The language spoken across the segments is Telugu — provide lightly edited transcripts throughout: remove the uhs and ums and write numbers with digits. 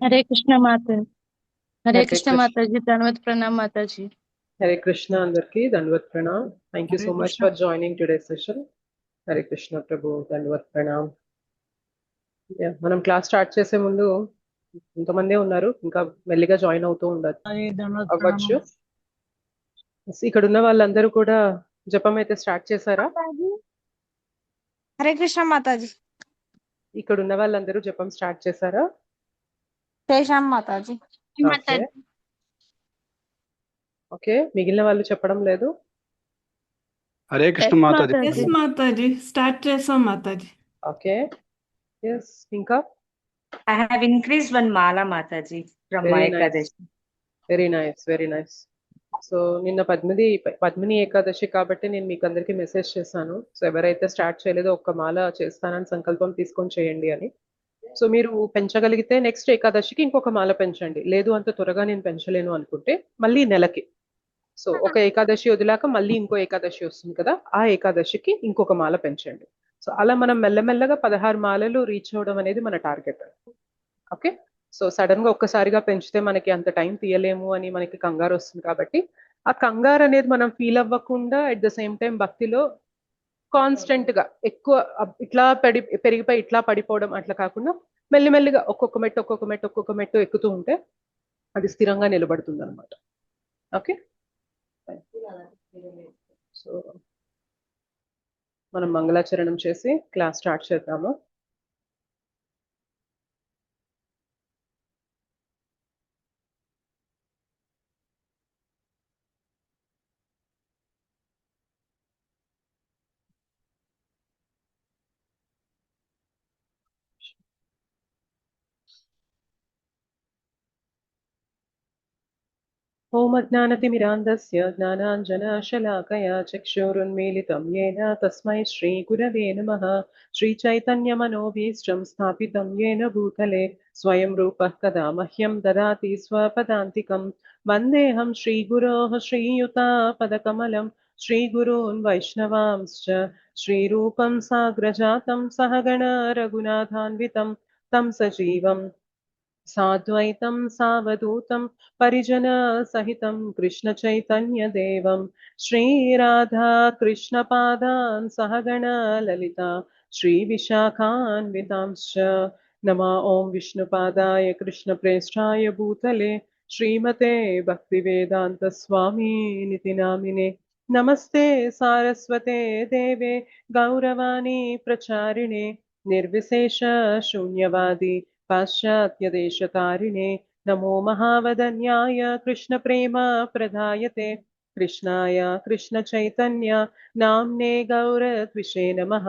हरे कृष्ण माता। हरे हरे कृष्ण कृष्ण। माता जी, दंडवत प्रणाम माता जी। हरे कृष्ण అందరికి దండవత్ ప్రణామ్. Thank you Hare so much Krishna. For joining today session. Hare Krishna ప్రభు, దండవత్ ప్రణామ్. మనం క్లాస్ స్టార్ట్ చేసే ముందు ఇంతమందే ఉన్నారు, ఇంకా మెల్లిగా జాయిన్ అవుతూ हरे दंडवत प्रणाम అవ్వచ్చు. ఇక్కడ ఉన్న వాళ్ళందరూ కూడా జపం అయితే స్టార్ట్ చేశారా? माता जी। हरे कृष्ण माता जी। ఇక్కడ ఉన్న వాళ్ళందరూ జపం స్టార్ట్ చేశారా? जय श्याम माता जी। माता ఓకే. जी। ఓకే, మిగిలిన వాళ్ళు చెప్పడం లేదు. हरे कृष्ण यस माता जी। माता यस जी। माता जी, स्टार्ट చేసాం మాతాజీ. ఓకే. ఎస్, ఇంకా I have increased one mala, Mataji, from very my nice, Ekadashi. Very nice, very nice. So నిన్న పద్మిని ఏకాదశి కాబట్టి నేను మీకు అందరికీ మెసేజ్ చేశాను. సో ఎవరైతే స్టార్ట్ చేయలేదో ఒక్క మాల చేస్తానని సంకల్పం తీసుకొని చేయండి అని. సో మీరు పెంచగలిగితే నెక్స్ట్ ఏకాదశికి ఇంకొక మాల పెంచండి. లేదు అంత త్వరగా నేను పెంచలేను అనుకుంటే మళ్ళీ నెలకి, సో ఒక ఏకాదశి వదిలాక మళ్ళీ ఇంకో ఏకాదశి వస్తుంది కదా, ఆ ఏకాదశికి ఇంకొక మాల పెంచండి. సో అలా మనం మెల్లమెల్లగా 16 మాలలు రీచ్ అవ్వడం అనేది మన టార్గెట్. ఓకే. సో సడన్ గా ఒక్కసారిగా పెంచితే మనకి అంత టైం తీయలేము అని మనకి కంగారు వస్తుంది కాబట్టి ఆ కంగారు అనేది మనం ఫీల్ అవ్వకుండా అట్ ద సేమ్ టైం భక్తిలో కాన్స్టెంట్ గా ఎక్కువ ఇట్లా పెరిగిపోయి ఇట్లా పడిపోవడం అట్లా కాకుండా మెల్లిమెల్లిగా ఒక్కొక్క మెట్టు ఒక్కొక్క మెట్టు ఒక్కొక్క మెట్టు ఎక్కుతూ ఉంటే అది స్థిరంగా నిలబడుతుంది అనమాట. ఓకే. సో మనం మంగళాచరణం చేసి క్లాస్ స్టార్ట్ చేద్దాము. ओम अज्ञानतिमिरान्धस्य ज्ञानाञ्जनशलाकया चक्षुरुन्मीलितं येन तस्मै श्रीगुरवे नमः. श्रीचैतन्यमनोभीष्टं स्थापितं येन भूतले स्वयं रूपः कदा मह्यं ददाति स्वपदान्तिकं। वन्देऽहं श्रीगुरोः श्रीयुतापदकमलं श्रीगुरून् वैष्णवांश्च श्रीरूपं साग्रजातं सहगण रघुनाथान्वितं तं सजीवं साद्वैतं सावधूतं परिजनसहितं कृष्णचैतन्यदेवं श्रीराधा कृष्णपादान् सहगण ललिता श्रीविशाखान्वितांश्च। नमः ॐ विष्णुपादाय कृष्णप्रेष्ठाय भूतले श्रीमते भक्तिवेदान्तस्वामिनिति नामिने। नमस्ते सारस्वते देवे गौरवाणी प्रचारिणे निर्विशेष शून्यवादी पाश्चात्यदेशतारिणे। नमो महावदन्याय कृष्णप्रेम प्रदायते कृष्णाय कृष्णचैतन्य नाम्ने गौरत्विषे नमः।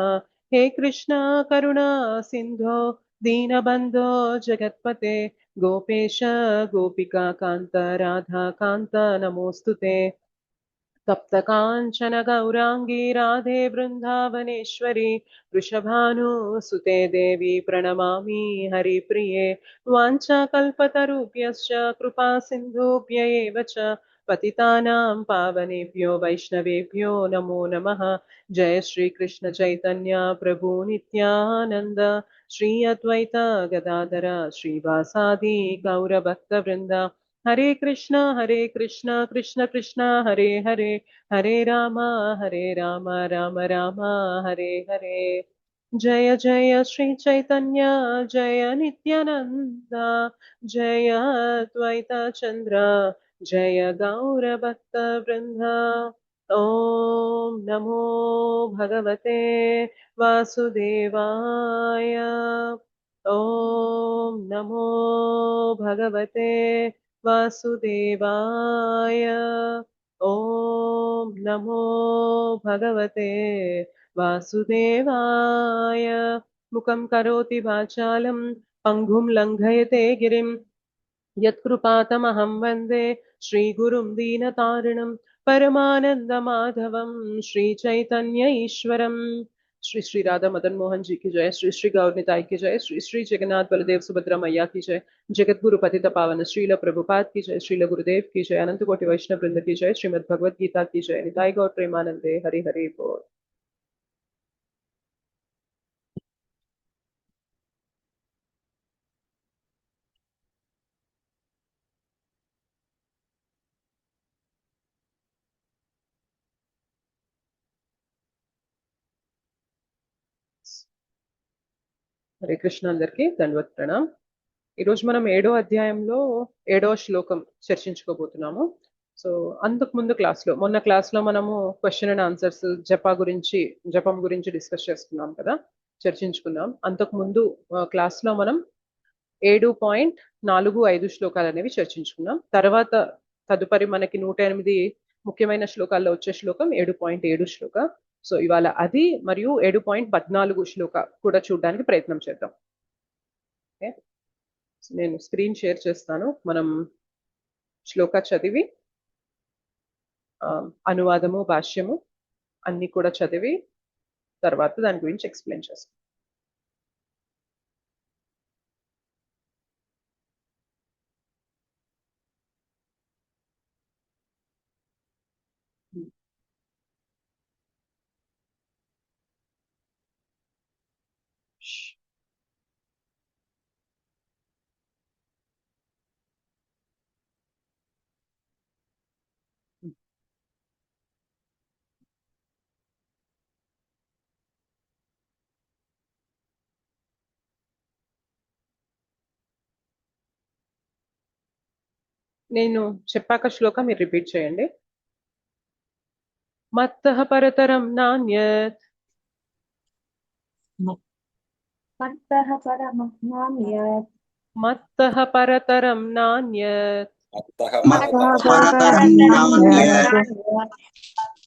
हे कृष्ण करुणा सिन्धो दीनबन्धो जगत्पते गोपेश गोपिका कान्त राधा कान्त नमोऽस्तुते। तप्तकाञ्चन गौराङ्गी राधे वृन्दावनेश्वरी वृषभानुसुते देवी प्रणमामि हरिप्रिये। वाञ्छाकल्पतरुभ्यश्च कृपा सिन्धुभ्य एव च पतितानां पावनेभ्यो वैष्णवेभ्यो नमो नमः। जय श्री कृष्ण चैतन्य प्रभु नित्यानंद श्री अद्वैत गदाधर श्रीवासादि गौरभक्तवृन्द। हरे कृष्ण कृष्ण कृष्ण हरे हरे, हरे राम राम राम हरे हरे। जय जय श्री चैतन्य जय नित्यानंद जय अद्वैत चंद्र जय गौर भक्त वृंद। ओम नमो भगवते वासुदेवाय। ओम नमो भगवते वासुदेवाय। ओम नमो भगवते वासुदेवाय। मुखं करोति वाचालं पङ्गुं लङ्घयते गिरिं यत्कृपातमहं वन्दे श्रीगुरुं दीनतारिणं परमानन्दमाधवं श्रीचैतन्य ईश्वरम्। श्री श्री राधा मदन मोहन जी की जय, श्री श्री गौर निताई की जय, श्री श्री जगन्नाथ बलदेव सुभद्रा मैया की जय, जगत गुरु पतित पावन श्रील प्रभुपाद की जय, श्रील गुरुदेव की जय, अनंत कोटि वैष्णव वृंद की जय, श्रीमद् भगवद गीता की जय। निताई गौर प्रेमानंदे, हरि हरि बोल। హరే కృష్ణ అందరికి దండవత్ ప్రణామ్. ఈరోజు మనం 7వ అధ్యాయంలో 7వ శ్లోకం చర్చించుకోబోతున్నాము. సో అంతకు ముందు క్లాస్లో మొన్న క్లాస్లో మనము క్వశ్చన్ అండ్ ఆన్సర్స్ జపం గురించి డిస్కస్ చేసుకున్నాం కదా, చర్చించుకున్నాం. అంతకు ముందు క్లాస్లో మనం 7.45 శ్లోకాలు అనేవి చర్చించుకున్నాం. తర్వాత తదుపరి మనకి 108 ముఖ్యమైన శ్లోకాల్లో వచ్చే శ్లోకం 7.7 శ్లోక. సో ఇవాళ అది మరియు 7.14 శ్లోక కూడా చూడడానికి ప్రయత్నం చేద్దాం. ఓకే, నేను స్క్రీన్ షేర్ చేస్తాను. మనం శ్లోక చదివి అనువాదము భాష్యము అన్ని కూడా చదివి తర్వాత దాని గురించి ఎక్స్ప్లెయిన్ చేస్తాం. నేను చెప్పాక శ్లోకం మీరు రిపీట్ చేయండి. మత్తః పరతరం నాన్యత్ మత్తః పరమజ్ఞాన్యత్ మత్తః పరతరం నాన్యత్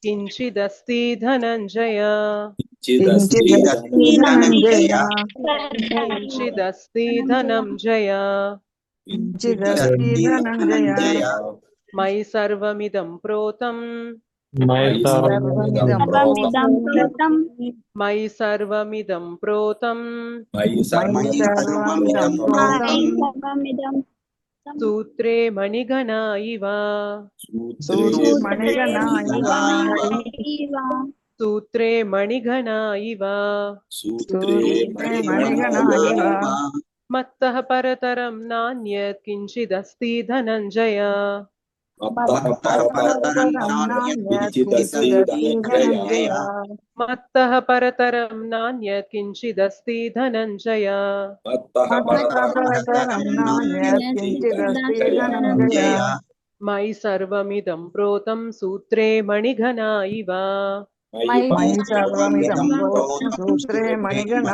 కించిదస్తి ధనంజయ కించిదస్తి ధనంజయ మయి సర్వమిదం ప్రోతం మయి సర్వమిదం ప్రోతం సూత్రే మణిగణ ఇవ సూత్రే మణిగణ ఇవ మత్తః పరతరం నాన్యత్ కించిదస్తి ధనంజయ మత్తః పరతరం నాన్యత్ కించిదస్తి ధనంజయ మయి సర్వమిదం ప్రోతం సూత్రే మణిగణ ఇవ మయి సర్వమిదం ప్రోతం సూత్రే మణిగణ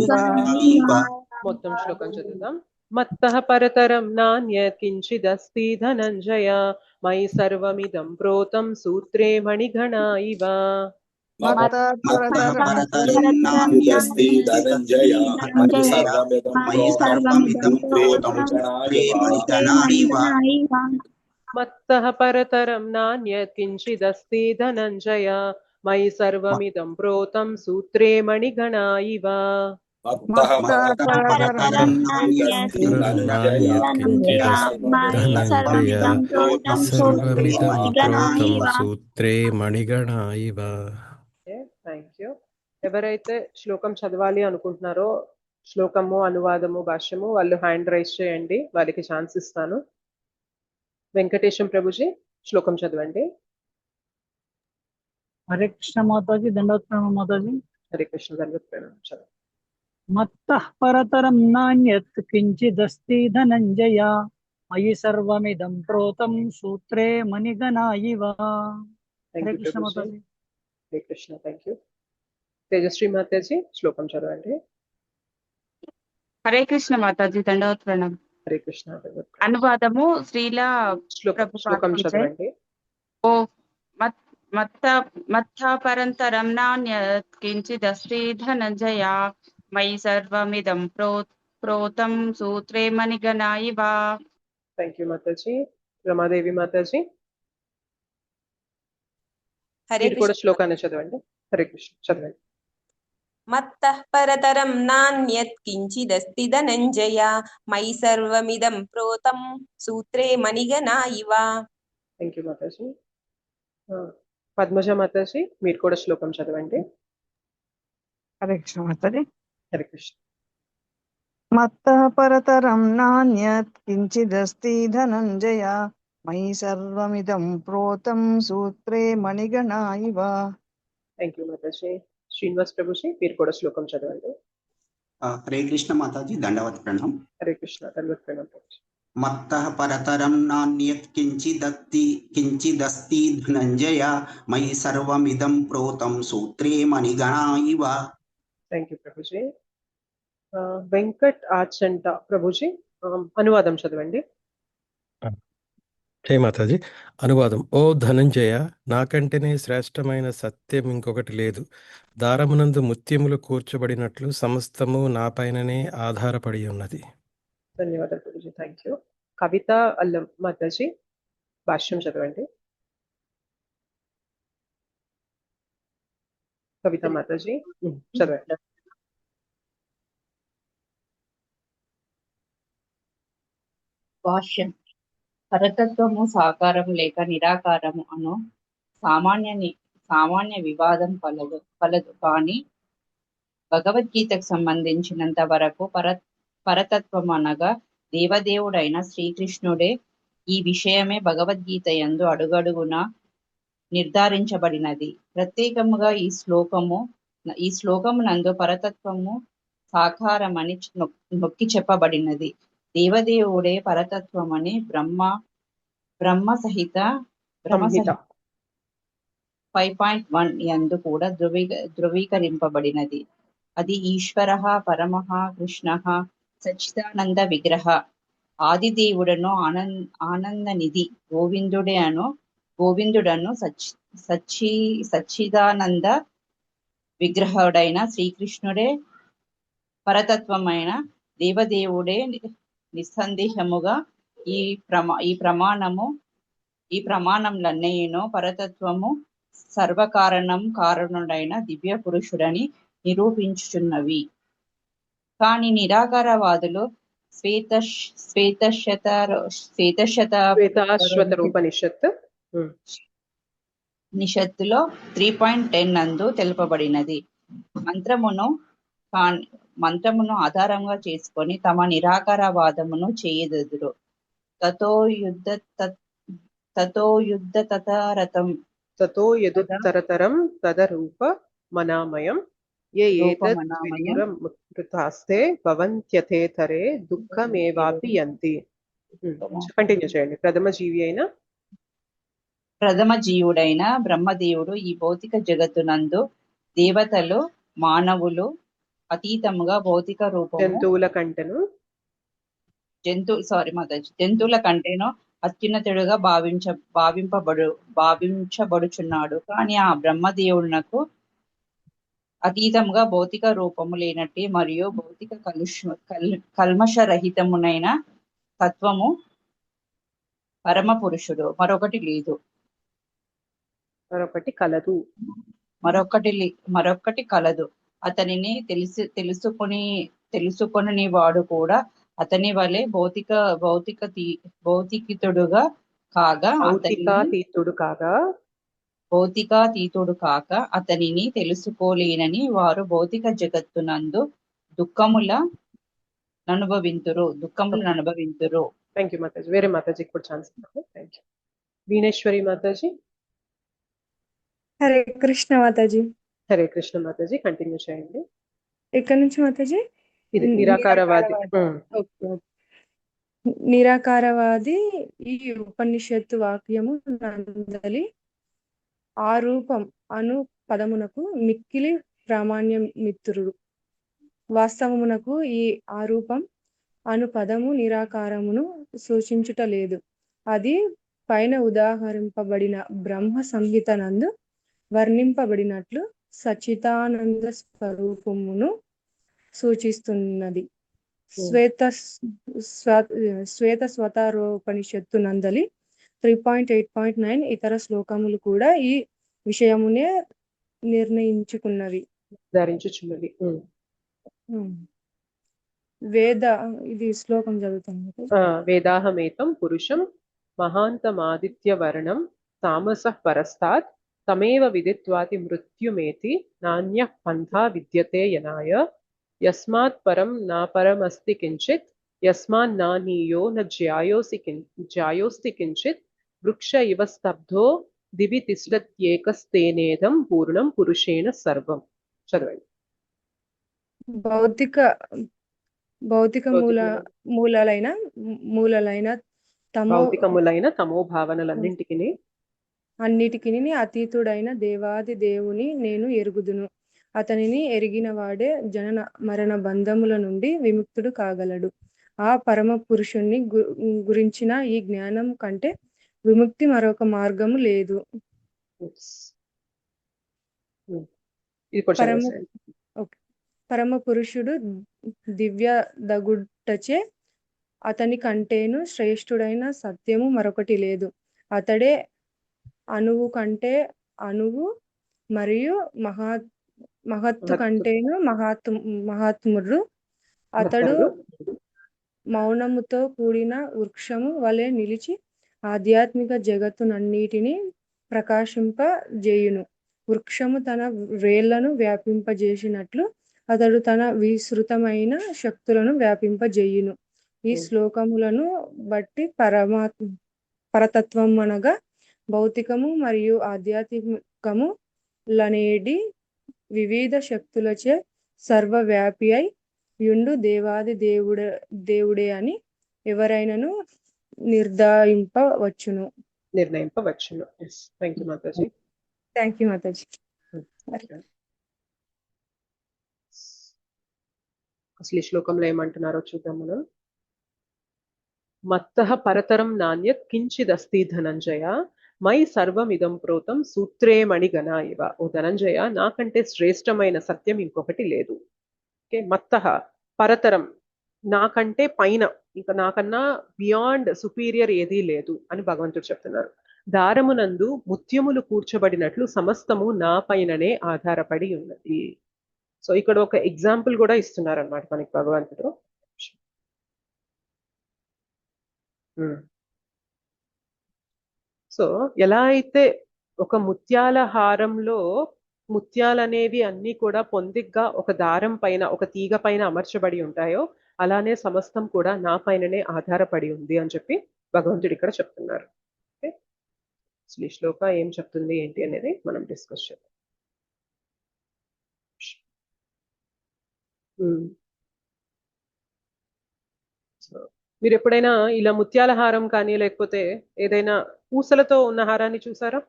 ఇవ మొత్తం శ్లోకం చదువుదాం. మత్తః పరతరం నాన్యత్ కించిదస్తి ధనంజయ మయి సర్వమిదం ప్రోతం సూత్రే మణిగణ ఇవ మత్తః పరతరం నాన్యత్ కించిదస్తి ధనంజయ మయి సర్వమిదం ప్రోతం సూత్రే మణిగణ ఇవ సూత్రే మణిగణ ఇవ. Thank you. ఎవరైతే శ్లోకం చదవాలి అనుకుంటున్నారో శ్లోకము అనువాదము భాష్యము వాళ్ళు హ్యాండ్ రైజ్ చేయండి, వాళ్ళకి ఛాన్స్ ఇస్తాను. వెంకటేశం ప్రభుజీ శ్లోకం చదవండి. హరే కృష్ణ మాతాజీ దండవత్ ప్రణామం మాతాజీ. హరే కృష్ణ దండవత్ ప్రణామం. చదవండి. మత్తః పరతరం నాన్యత్ కించిదస్తి ధనంజయ మయి సర్వమిదం ప్రోతం సూత్రే మణిగణ ఇవ. థ్యాంక్ హరే యూ కృష్ణ ప్రభుజీ. మాతాజీ. హరే కృష్ణ. Thank you. తేజశ్రీ మాతాజీ శ్లోకం చదవండి. హరే కృష్ణ మాతాజీ దండవత్ ప్రణామ్. హరే కృష్ణ. అనువాదము శ్రీల శ్లోకం చదవండి. ఓ మత్తా పరంతరం నాన్యత్ కించిదస్తి ధనంజయ మయి సర్వమిదం ప్రోతం సూత్రే మణిగణ ఇవ. థ్యాంక్ యూ మాతాజీ. రమాదేవి మాతాజీ మీరు కూడా శ్లోకాన్ని చదవండి. హరే కృష్ణ. చదవండి. మత్తః పరతరం నాన్యత్ కించిదస్తి ధనంజయ మయి సర్వమిదం ప్రోతం సూత్రే మణిగణ ఇవ. థ్యాంక్ యూ మాతాజీ. పద్మజ మాతాజీ మీరు కూడా శ్లోకం చదవండి. హరే కృష్ణ మాతాజీ. హరే కృష్ణ. మత్తః పరతరం నాన్యత్ కించిదస్తి ధనంజయ మయి సర్వమిదం ప్రోతం సూత్రే మణిగణా ఇవ. Thank you Mataji. శ్రీనివాస్ ప్రభుజీ మీరు కూడా శ్లోకం చదవండి. హరే కృష్ణ మాతాజీ, దండవత్ ప్రణామ్. హరే కృష్ణ. ధన్యవాద ప్రణామ్ ప్రభుజీ. మత్తః పరతరం నాన్యత్ కించిదస్తి ధనంజయ మయి సర్వమిదం ప్రోతం సూత్రే మణిగణా ఇవ. Thank you Prabhuji. వెంకట్ ఆచంట ప్రభుజీ అనువాదం చదవండి. జై మాతాజీ. అనువాదం. ఓ ధనంజయ, నాకంటేనే శ్రేష్టమైన సత్యం ఇంకొకటి లేదు. దారమునందు ముత్యములు కూర్చబడినట్లు సమస్తము నాపైననే ఆధారపడి ఉన్నది. ధన్యవాదాలు ప్రభుజీ. Thank you. కవిత అల్లం మాతాజీ భాష్యం చదవండి. కవిత మాతాజీ చదవండి. భాష్యం. పరతత్వము సాకారము లేక నిరాకారము అను సామాన్య వివాదం కలదు కానీ భగవద్గీతకు సంబంధించినంత వరకు పరతత్వం అనగా దేవదేవుడైన శ్రీకృష్ణుడే. ఈ విషయమే భగవద్గీత యందు అడుగడుగునా నిర్ధారించబడినది. ప్రత్యేకముగా ఈ శ్లోకము నందు పరతత్వము సాకారమని నొక్కి చెప్పబడినది. దేవదేవుడే పరతత్వమని బ్రహ్మ సహిత 5.1 యందు కూడా ధృవీకరింపబడినది. అది ఈశ్వర పరమః కృష్ణ సచ్చిదానంద విగ్రహ ఆదిదేవుడను ఆనందనిధి గోవిందుడను సచ్చిదానంద విగ్రహుడైన శ్రీకృష్ణుడే పరతత్వమైన దేవదేవుడే. నిస్సందేహముగా ఈ ప్రమాణంలన్నయ్యను పరతత్వము కారణుడైన దివ్య పురుషుడని నిరూపించుచున్నవి. కాని నిరాకారవాదులు నిషత్తులో 3.10 నందు తెలుపబడినది. మంత్రమును ఆధారంగా చేసుకొని తమ నిరాకారవాదమును చేయుదురు. తతో యుద్ధతరతరం తదరూప మనామయం ఏతద్విదూరమృతాస్తే భవంత్యథేతరే దుఃఖమేవాపి యంతి. కంటిన్యూ చేయండి. ప్రథమ జీవుడైన బ్రహ్మదేవుడు ఈ భౌతిక జగత్తునందు దేవతలు మానవులు అతీతముగా భౌతిక రూపము జంతువుల కంటేనో అత్యున్నతుడుగా భావించబడుచున్నాడు. కానీ ఆ బ్రహ్మదేవునకు అతీతముగా భౌతిక రూపము లేనట్టే మరియు భౌతిక కల్మషరహితమునైన తత్వము పరమ పురుషుడు మరొకటి లేదు. మరొకటి కలదు. అతనిని తెలుసుకొని వాడు కూడా అతని వలె భౌతికితుడుగా భౌతికాతీతుడు కాక అతనిని తెలుసుకోలేనని వారు భౌతిక జగత్తునందు దుఃఖములను అనుభవింతురు. థ్యాంక్ యూ మాతాజీ. వేరే మాతాజీకి కూడా ఛాన్స్ ఇస్తాను. Thank you. వీణేశ్వరి మాతాజీ. హరే కృష్ణ మాతాజీ. హరే కృష్ణ మాతాజీ. కంటిన్యూ చేయండి. ఎక్కడి నుంచి మాతాజీ? ఇది నిరాకారవాది. నిరాకారవాది ఈ ఉపనిషత్తు వాక్యము నందలి ఆ రూపం అను పదమునకు మిక్కిలి ప్రామాణ్యమిత్తురు. వాస్తవమునకు ఈ ఆరూపం అను పదము నిరాకారమును సూచించుట లేదు. అది పైన ఉదాహరింపబడిన బ్రహ్మ సంహిత నందు వర్ణింపబడినట్లు సచ్చిదానంద స్వరూపమును సూచిస్తున్నది. శ్వేత స్వతారోపనిషత్తు నందలి 3.8.9 ఇతర శ్లోకములు కూడా ఈ విషయమునే నిర్ణయించుకున్నవి. ఇది శ్లోకం చదువుతుంది. వేదాహమేతం పురుషం మహాంతమాదిత్యవర్ణం తామసః పరస్తాత్ తమేవ విదిత్వాతి మృత్యుమేతి నాన్యః పంథా విద్యతే యనాయ యస్మాత్ పరం నా పరం అస్తి కించిత్ యస్మాన్ నానీయో న జ్యాయోస్తి కించిత్ వృక్ష ఇవ స్తబ్ధో దివి తిష్టత్యేకస్తేనేదం పూర్ణం పురుషేణ సర్వం. చదవండి. భౌతిక మూలాలైన భౌతికములైన తమో భావనలన్నింటికి అన్నిటికి అతీతుడైన దేవాది దేవుని నేను ఎరుగుదును. అతనిని ఎరిగిన వాడే జనన మరణ బంధముల నుండి విముక్తుడు కాగలడు. ఆ పరమ పురుషుణ్ణి గురించిన ఈ జ్ఞానం కంటే విముక్తి మరొక మార్గము లేదు. పరమ పురుషుడు దివ్య దగుటచే అతని కంటేను శ్రేష్ఠుడైన సత్యము మరొకటి లేదు. అతడే అణువు కంటే అణువు మరియు మహత్తు కంటేను మహాత్ముడు. అతడు మౌనముతో కూడిన వృక్షము వలె నిలిచి ఆధ్యాత్మిక జగత్తునన్నిటిని ప్రకాశింపజేయును. వృక్షము తన వేళ్లను వ్యాపింపజేసినట్లు అతడు తన విస్తృతమైన శక్తులను వ్యాపింపజేయును. ఈ శ్లోకములను బట్టి పరతత్వం అనగా భౌతికము మరియు ఆధ్యాత్మికము లనేడి వివిధ శక్తులచే సర్వవ్యాపి అయి యుండు దేవాది దేవుడే అని ఎవరైనాను నిర్ణయింపవచ్చును. థ్యాంక్ యూ మాతాజీ. థ్యాంక్ యూ మాతాజీ. అసలు ఈ శ్లోకంలో ఏమంటున్నారో చూద్దాం మనం. మత్తః పరతరం నాణ్యత్ కించిదస్తి ధనంజయ మై సర్వమిదం ప్రోతం సూత్రే మణిగణ ఇవ. ఓ ధనంజయ, నాకంటే శ్రేష్టమైన సత్యం ఇంకొకటి లేదు. ఓకే, మత్తః పరతరం, నాకంటే పైన, ఇంకా నాకన్నా బియాండ్ సుపీరియర్ ఏదీ లేదు అని భగవంతుడు చెప్తున్నారు. దారమునందు ముత్యములు కూర్చబడినట్లు సమస్తము నా పైననే ఆధారపడి ఉన్నది. సో ఇక్కడ ఒక ఎగ్జాంపుల్ కూడా ఇస్తున్నారు అనమాట మనకి భగవంతుడు. సో ఎలా అయితే ఒక ముత్యాల హారంలో ముత్యాలనేవి అన్నీ కూడా పొందిగ్గా ఒక దారం పైన, ఒక తీగ పైన అమర్చబడి ఉంటాయో, అలానే సమస్తం కూడా నా పైననే ఆధారపడి ఉంది అని చెప్పి భగవంతుడు ఇక్కడ చెప్తున్నారు. ఓకే, ఈ శ్లోక ఏం చెప్తుంది ఏంటి అనేది మనం డిస్కస్ చేద్దాం. మీరు ఎప్పుడైనా ఇలా ముత్యాల హారం కానీ లేకపోతే ఏదైనా పూసలతో ఉన్న హారాన్ని చూసారా?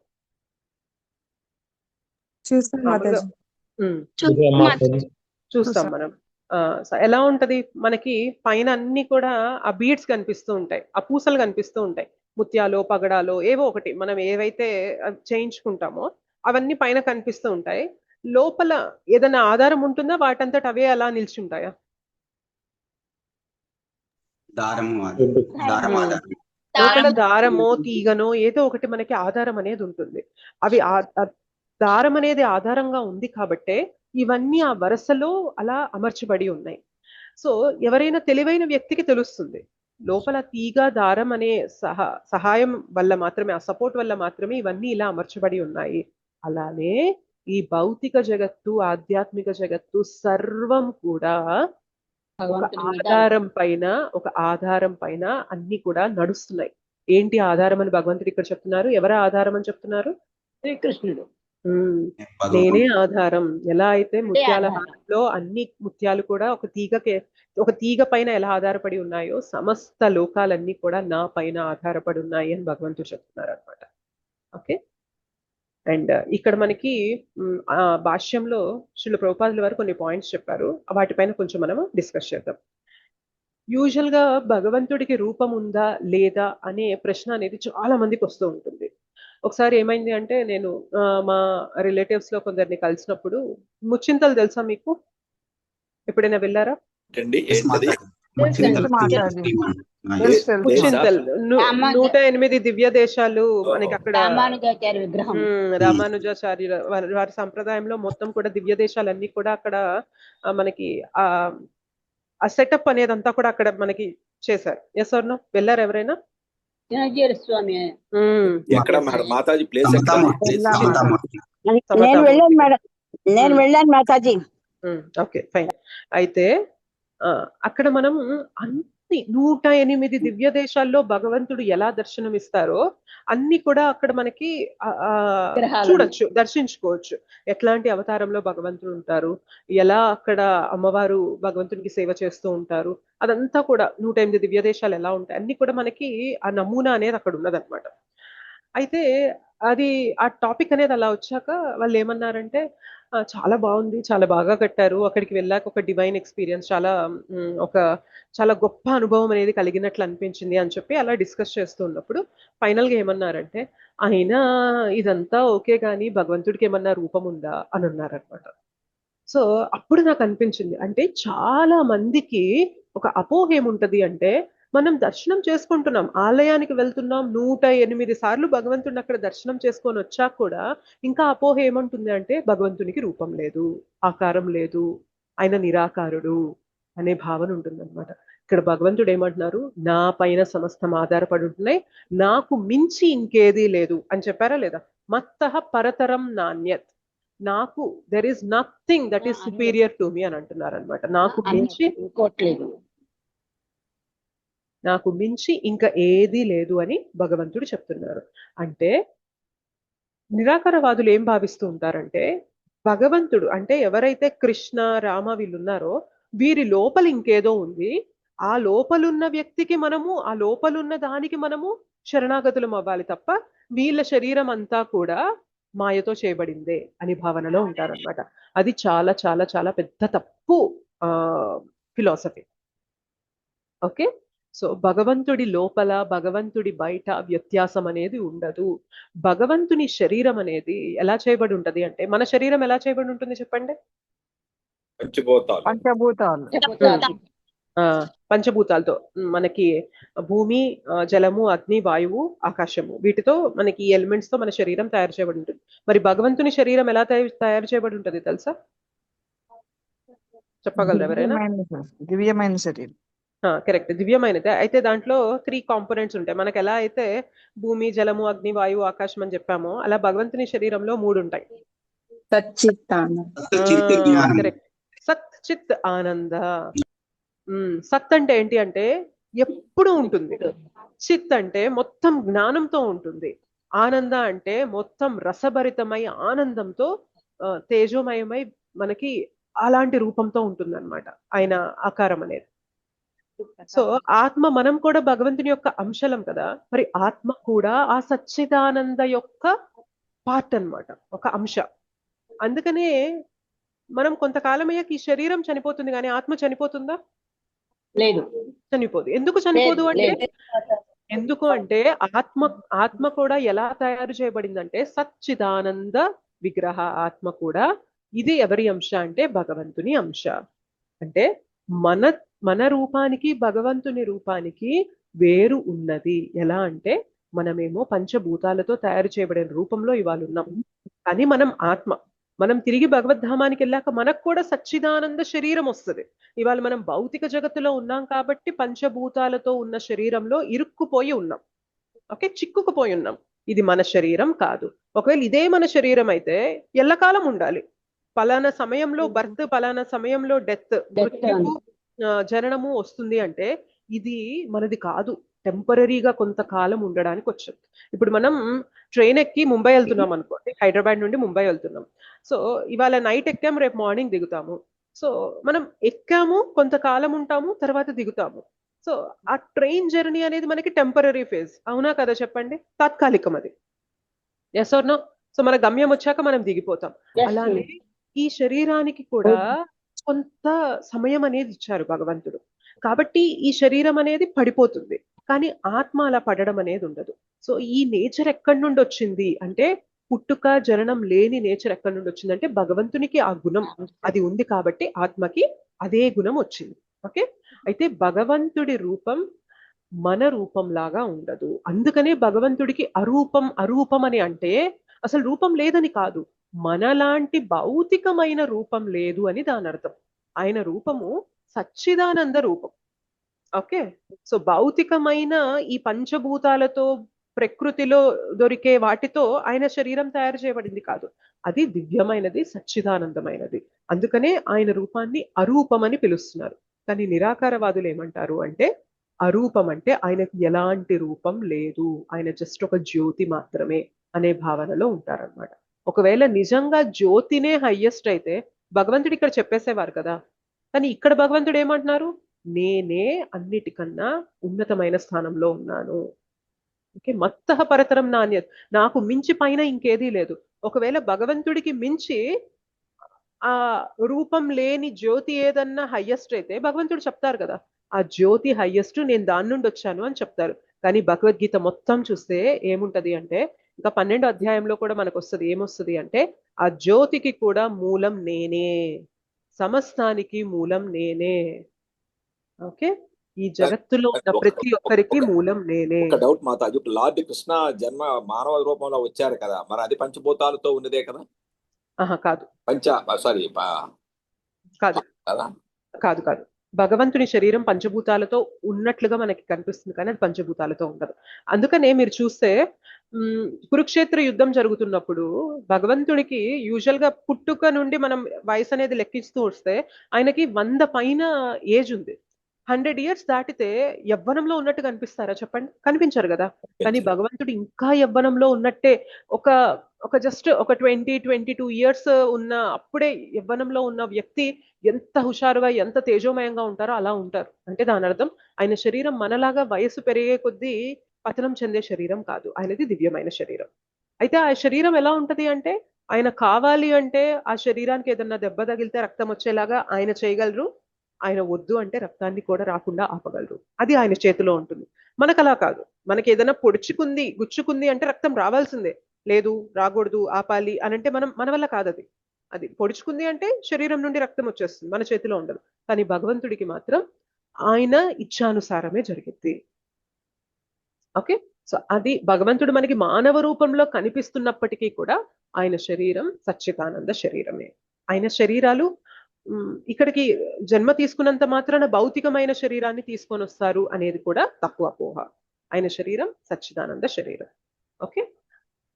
చూస్తాం మనం. ఎలా ఉంటది, మనకి పైన అన్ని కూడా ఆ బీడ్స్ కనిపిస్తూ ఉంటాయి, ఆ పూసలు కనిపిస్తూ ఉంటాయి, ముత్యాలో పగడాలో ఏవో ఒకటి మనం ఏవైతే చేయించుకుంటామో అవన్నీ పైన కనిపిస్తూ ఉంటాయి. లోపల ఏదైనా ఆధారం ఉంటుందా? వాటంతట అవే అలా నిల్చుంటాయా? లోపల దారమో తీగనో ఏదో ఒకటి మనకి ఆధారం అనేది ఉంటుంది. అవి దారం అనేది ఆధారంగా ఉంది కాబట్టే ఇవన్నీ ఆ వరుసలో అలా అమర్చబడి ఉన్నాయి. సో ఎవరైనా తెలివైన వ్యక్తికి తెలుస్తుంది, లోపల తీగ దారం అనే సహాయం వల్ల మాత్రమే, ఆ సపోర్ట్ వల్ల మాత్రమే ఇవన్నీ ఇలా అమర్చబడి ఉన్నాయి. అలానే ఈ భౌతిక జగత్తు, ఆధ్యాత్మిక జగత్తు సర్వం కూడా ఒక ఆధారం పైన అన్ని కూడా నడుస్తున్నాయి. ఏంటి ఆధారం అని భగవంతుడు ఇక్కడ చెప్తున్నారు. ఎవరి ఆధారం అని చెప్తున్నారు? శ్రీకృష్ణుడు. నేనే ఆధారం. ఎలా అయితే ముత్యాల హారంలో అన్ని ముత్యాలు కూడా ఒక తీగ పైన ఎలా ఆధారపడి ఉన్నాయో, సమస్త లోకాలన్నీ కూడా నా పైన ఆధారపడి ఉన్నాయి అని భగవంతుడు చెప్తున్నారు అనమాట. ఓకే, అండ్ ఇక్కడ మనకి భాష్యంలో శ్రీల ప్రభుపాదుల వారు కొన్ని పాయింట్స్ చెప్పారు. వాటిపైన కొంచెం మనం డిస్కస్ చేద్దాం. యూజువల్ గా భగవంతుడికి రూపం ఉందా లేదా అనే ప్రశ్న అనేది చాలా మందికి వస్తూ ఉంటుంది. ఒకసారి ఏమైంది అంటే, నేను మా రిలేటివ్స్ లో కొందరిని కలిసినప్పుడు, ముచ్చింతలు తెలుసా మీకు? ఎప్పుడైనా వెళ్ళారా? ముచ్చింతల్ 108 దివ్య దేశాలు మనకి అక్కడ. రామానుజాచార్యుల వారి సంప్రదాయంలో మొత్తం కూడా దివ్య దేశాలన్నీ కూడా అక్కడ మనకి ఆ సెటప్ అనేది అంతా కూడా అక్కడ మనకి చేశారు. Yes or no? వెళ్ళారు ఎవరైనా? నేను వెళ్ళాను మాతాజీ. Okay, fine. అయితే అక్కడ మనం అన్ని 108 దివ్య దేశాల్లో భగవంతుడు ఎలా దర్శనమిస్తారో అన్ని కూడా అక్కడ మనకి చూడొచ్చు, దర్శించుకోవచ్చు. ఎట్లాంటి అవతారంలో భగవంతుడు ఉంటారు, ఎలా అక్కడ అమ్మవారు భగవంతుడికి సేవ చేస్తూ ఉంటారు, అదంతా కూడా 108 దివ్య దేశాలు ఎలా ఉంటాయి అన్ని కూడా మనకి ఆ నమూనా అనేది అక్కడ ఉన్నదన్నమాట. అయితే అది ఆ టాపిక్ అనేది అలా వచ్చాక వాళ్ళు ఏమన్నారంటే చాలా బాగుంది, చాలా బాగా కట్టారు, అక్కడికి వెళ్ళాక ఒక డివైన్ ఎక్స్పీరియన్స్, ఒక చాలా గొప్ప అనుభవం అనేది కలిగినట్లు అనిపించింది అని చెప్పి అలా డిస్కస్ చేస్తూ ఉన్నప్పుడు ఫైనల్గా ఏమన్నారంటే, అయినా ఇదంతా ఓకే కానీ భగవంతుడికి ఏమన్నా రూపం ఉందా అని అన్నారనమాట. సో అప్పుడు నాకు అనిపించింది, అంటే చాలా మందికి ఒక అపోహ ఏముంటది అంటే, మనం దర్శనం చేసుకుంటున్నాం, ఆలయానికి వెళ్తున్నాం, 108 సార్లు భగవంతుడిని అక్కడ దర్శనం చేసుకొని వచ్చాక కూడా ఇంకా అపోహ ఏమంటుంది అంటే, భగవంతునికి రూపం లేదు, ఆకారం లేదు, ఆయన నిరాకారుడు అనే భావన ఉంటుందన్నమాట. ఇక్కడ భగవంతుడు ఏమంటున్నారు, నా పైన సమస్తం ఆధారపడి ఉంటున్నాయి, నాకు మించి ఇంకేదీ లేదు అని చెప్పారా లేదా? మత్తః పరతరం నాణ్యత్, నాకు there is nothing that is superior to me అని అంటున్నారు అనమాట. నాకు మించి ఇంకా ఏదీ లేదు అని భగవంతుడు చెప్తున్నారు. అంటే నిరాకారవాదులు ఏం భావిస్తూ ఉంటారంటే, భగవంతుడు అంటే ఎవరైతే కృష్ణ రామ వీళ్ళున్నారో వీరి లోపల ఇంకేదో ఉంది, ఆ లోపలున్న వ్యక్తికి మనము, ఆ లోపలున్న దానికి మనము శరణాగతులం అవ్వాలి తప్ప వీళ్ళ శరీరం అంతా కూడా మాయతో చేయబడిందే అని భావనలో ఉంటారన్నమాట. అది చాలా చాలా చాలా పెద్ద తప్పు ఫిలాసఫీ. ఓకే, సో భగవంతుడి లోపల భగవంతుడి బయట వ్యత్యాసం అనేది ఉండదు. భగవంతుని శరీరం అనేది ఎలా చేయబడి ఉంటది అంటే, మన శరీరం ఎలా చేయబడి ఉంటుంది చెప్పండి? పంచభూతాలతో, మనకి భూమి, జలము, అగ్ని, వాయువు, ఆకాశము, వీటితో మనకి ఈ ఎలిమెంట్స్ తో మన శరీరం తయారు చేయబడి ఉంటుంది. మరి భగవంతుని శరీరం ఎలా తయారు చేయబడి ఉంటది తెలుసా? చెప్పగలరు ఎవరైనా? దివ్యమైన శరీరం. కరెక్ట్, దివ్యమైనది. అయితే దాంట్లో 3 కాంపోనెంట్స్ ఉంటాయి. మనకు ఎలా అయితే భూమి, జలము, అగ్ని, వాయువు, ఆకాశం అని చెప్పామో అలా భగవంతుని శరీరంలో 3 ఉంటాయి. కరెక్ట్, సత్ చిత్ ఆనంద. సత్ అంటే ఏంటి అంటే ఎప్పుడు ఉంటుంది, చిత్ అంటే మొత్తం జ్ఞానంతో ఉంటుంది, ఆనంద అంటే మొత్తం రసభరితమై ఆనందంతో తేజోమయమై మనకి అలాంటి రూపంతో ఉంటుంది అనమాట ఆయన ఆకారం అనేది. సో ఆత్మ, మనం కూడా భగవంతుని యొక్క అంశలం కదా, మరి ఆత్మ కూడా ఆ సచ్చిదానంద యొక్క పార్ట్ అన్నమాట, ఒక అంశ. అందుకనే మనం కొంతకాలం అయ్యాక ఈ శరీరం చనిపోతుంది కానీ ఆత్మ చనిపోతుందా? లేదు, చనిపోదు. ఎందుకు చనిపోదు అంటే, ఎందుకు అంటే ఆత్మ కూడా ఎలా తయారు చేయబడిందంటే సచ్చిదానంద విగ్రహ. ఆత్మ కూడా ఇది ఎవరి అంశ అంటే భగవంతుని అంశ. అంటే మన రూపానికి భగవంతుని రూపానికి వేరు ఉన్నది. ఎలా అంటే, మనమేమో పంచభూతాలతో తయారు చేయబడిన రూపంలో ఇవాళ ఉన్నాం, కానీ మనం ఆత్మ. మనం తిరిగి భగవద్ధామానికి వెళ్ళాక మనకు కూడా సచ్చిదానంద శరీరం వస్తుంది. ఇవాళ మనం భౌతిక జగత్తులో ఉన్నాం కాబట్టి పంచభూతాలతో ఉన్న శరీరంలో ఇరుక్కుపోయి ఉన్నాం. ఓకే, చిక్కుకుపోయి ఉన్నాం. ఇది మన శరీరం కాదు. ఒకవేళ ఇదే మన శరీరం అయితే ఎల్లకాలం ఉండాలి. పలానా సమయంలో బర్త్, పలానా సమయంలో డెత్, మృత్యువు, జననము వస్తుంది అంటే ఇది మనది కాదు, టెంపరీగా కొంతకాలం ఉండడానికి వచ్చింది. ఇప్పుడు మనం ట్రైన్ ఎక్కి ముంబై వెళ్తున్నాం అనుకోండి, హైదరాబాద్ నుండి ముంబై వెళ్తున్నాం. సో ఇవాళ నైట్ ఎక్కాము, రేపు మార్నింగ్ దిగుతాము. సో మనం ఎక్కాము, కొంతకాలం ఉంటాము, తర్వాత దిగుతాము. సో ఆ ట్రైన్ జర్నీ అనేది మనకి టెంపరీ ఫేజ్, అవునా కదా చెప్పండి? తాత్కాలికం అది. Yes or no? సో మన గమ్యం వచ్చాక మనం దిగిపోతాం. అలానే ఈ శరీరానికి కూడా కొంత సమయం అనేది ఇచ్చారు భగవంతుడు. కాబట్టి ఈ శరీరం అనేది పడిపోతుంది, కానీ ఆత్మ అలా పడడం అనేది ఉండదు. సో ఈ నేచర్ ఎక్కడి నుండి వచ్చింది అంటే, పుట్టుక జననం లేని నేచర్ ఎక్కడి నుండి వచ్చింది అంటే భగవంతునికి ఆ గుణం అది ఉంది కాబట్టి ఆత్మకి అదే గుణం వచ్చింది. ఓకే, అయితే భగవంతుడి రూపం మన రూపం లాగా ఉండదు. అందుకనే భగవంతుడికి అరూపం అని అంటే అసలు రూపం లేదని కాదు, మనలాంటి భౌతికమైన రూపం లేదు అని దాని అర్థం. ఆయన రూపము సచ్చిదానంద రూపం. ఓకే, సో భౌతికమైన ఈ పంచభూతాలతో ప్రకృతిలో దొరికే వాటితో ఆయన శరీరం తయారు చేయబడింది కాదు, అది దివ్యమైనది, సచ్చిదానందమైనది. అందుకనే ఆయన రూపాన్ని అరూపం అని పిలుస్తున్నారు. కానీ నిరాకారవాదులు ఏమంటారు అంటే అరూపం అంటే ఆయనకు ఎలాంటి రూపం లేదు, ఆయన జస్ట్ ఒక జ్యోతి మాత్రమే అనే భావనలో ఉంటారన్నమాట. ఒకవేళ నిజంగా జ్యోతినే హయ్యెస్ట్ అయితే భగవంతుడు ఇక్కడ చెప్పేసేవారు కదా. కానీ ఇక్కడ భగవంతుడు ఏమంటున్నారు, నేనే అన్నిటికన్నా ఉన్నతమైన స్థానంలో ఉన్నాను. ఓకే, మత్తః పరతరం నాణ్యత, నాకు మించి పైన ఇంకేదీ లేదు. ఒకవేళ భగవంతుడికి మించి ఆ రూపం లేని జ్యోతి ఏదన్నా హయ్యెస్ట్ అయితే భగవంతుడు చెప్తారు కదా, ఆ జ్యోతి హయ్యెస్ట్, నేను దాని నుండి వచ్చాను అని చెప్తారు. కానీ భగవద్గీత మొత్తం చూస్తే ఏముంటది అంటే, ఇంకా 12వ అధ్యాయంలో కూడా మనకు వస్తుంది, ఏమొస్తుంది అంటే ఆ జ్యోతికి కూడా మూలం నేనే, సమస్తానికి మూలం నేనే. ఓకే, ఈ జగత్తులో ఉన్న ప్రతి ఒక్కరికి మూలం నేనే. ఒక డౌట్ మాతాజీ, ఇప్పుడు లార్డ్ కృష్ణ జన్మ మానవ రూపంలో వచ్చారు కదా, మరి అది పంచభూతాలతో ఉన్నదే కదా? కాదు, సారీ కాదు కాదు కాదు భగవంతుని శరీరం పంచభూతాలతో ఉన్నట్లుగా మనకి కనిపిస్తుంది, కానీ అది పంచభూతాలతో ఉండదు. అందుకనే మీరు చూస్తే కురుక్షేత్ర యుద్ధం జరుగుతున్నప్పుడు భగవంతుడికి యూజువల్ గా పుట్టుక నుండి మనం వయసు అనేది లెక్కిస్తూ వస్తే ఆయనకి 100 పైన ఏజ్ ఉంది. 100 years దాటితే యవ్వనంలో ఉన్నట్టు కనిపిస్తారా చెప్పండి? కనిపించరు కదా. కానీ భగవంతుడు ఇంకా యవ్వనంలో ఉన్నట్టే, ఒక జస్ట్ ఒక 20-22 years ఉన్న అప్పుడే యవ్వనంలో ఉన్న వ్యక్తి ఎంత హుషారుగా ఎంత తేజోమయంగా ఉంటారో అలా ఉంటారు. అంటే దాని అర్థం ఆయన శరీరం మనలాగా వయసు పెరిగే కొద్దీ పతనం చెందే శరీరం కాదు, ఆయనది దివ్యమైన శరీరం. అయితే ఆ శరీరం ఎలా ఉంటది అంటే, ఆయన కావాలి అంటే ఆ శరీరానికి ఏదన్నా దెబ్బ తగిలితే రక్తం వచ్చేలాగా ఆయన చేయగలరు, ఆయన వద్దు అంటే రక్తాన్ని కూడా రాకుండా ఆపగలరు. అది ఆయన చేతిలో ఉంటుంది. మనకు అలా కాదు. మనకి ఏదైనా పొడుచుకుంది గుచ్చుకుంది అంటే రక్తం రావాల్సిందే, లేదు రాకూడదు ఆపాలి అని అంటే మన వల్ల కాదు. అది పొడుచుకుంది అంటే శరీరం నుండి రక్తం వచ్చేస్తుంది, మన చేతిలో ఉండదు. కానీ భగవంతుడికి మాత్రం ఆయన ఇచ్ఛానుసారమే జరిగింది. ఓకే, సో అది భగవంతుడు మనకి మానవ రూపంలో కనిపిస్తున్నప్పటికీ కూడా ఆయన శరీరం సచ్చిదానంద శరీరమే. ఆయన శరీరాలు ఇక్కడికి జన్మ తీసుకున్నంత మాత్రాన భౌతికమైన శరీరాన్ని తీసుకొని వస్తారు అనేది కూడా తక్కువ అపోహ. ఆయన శరీరం సచ్చిదానంద శరీరం. ఓకే,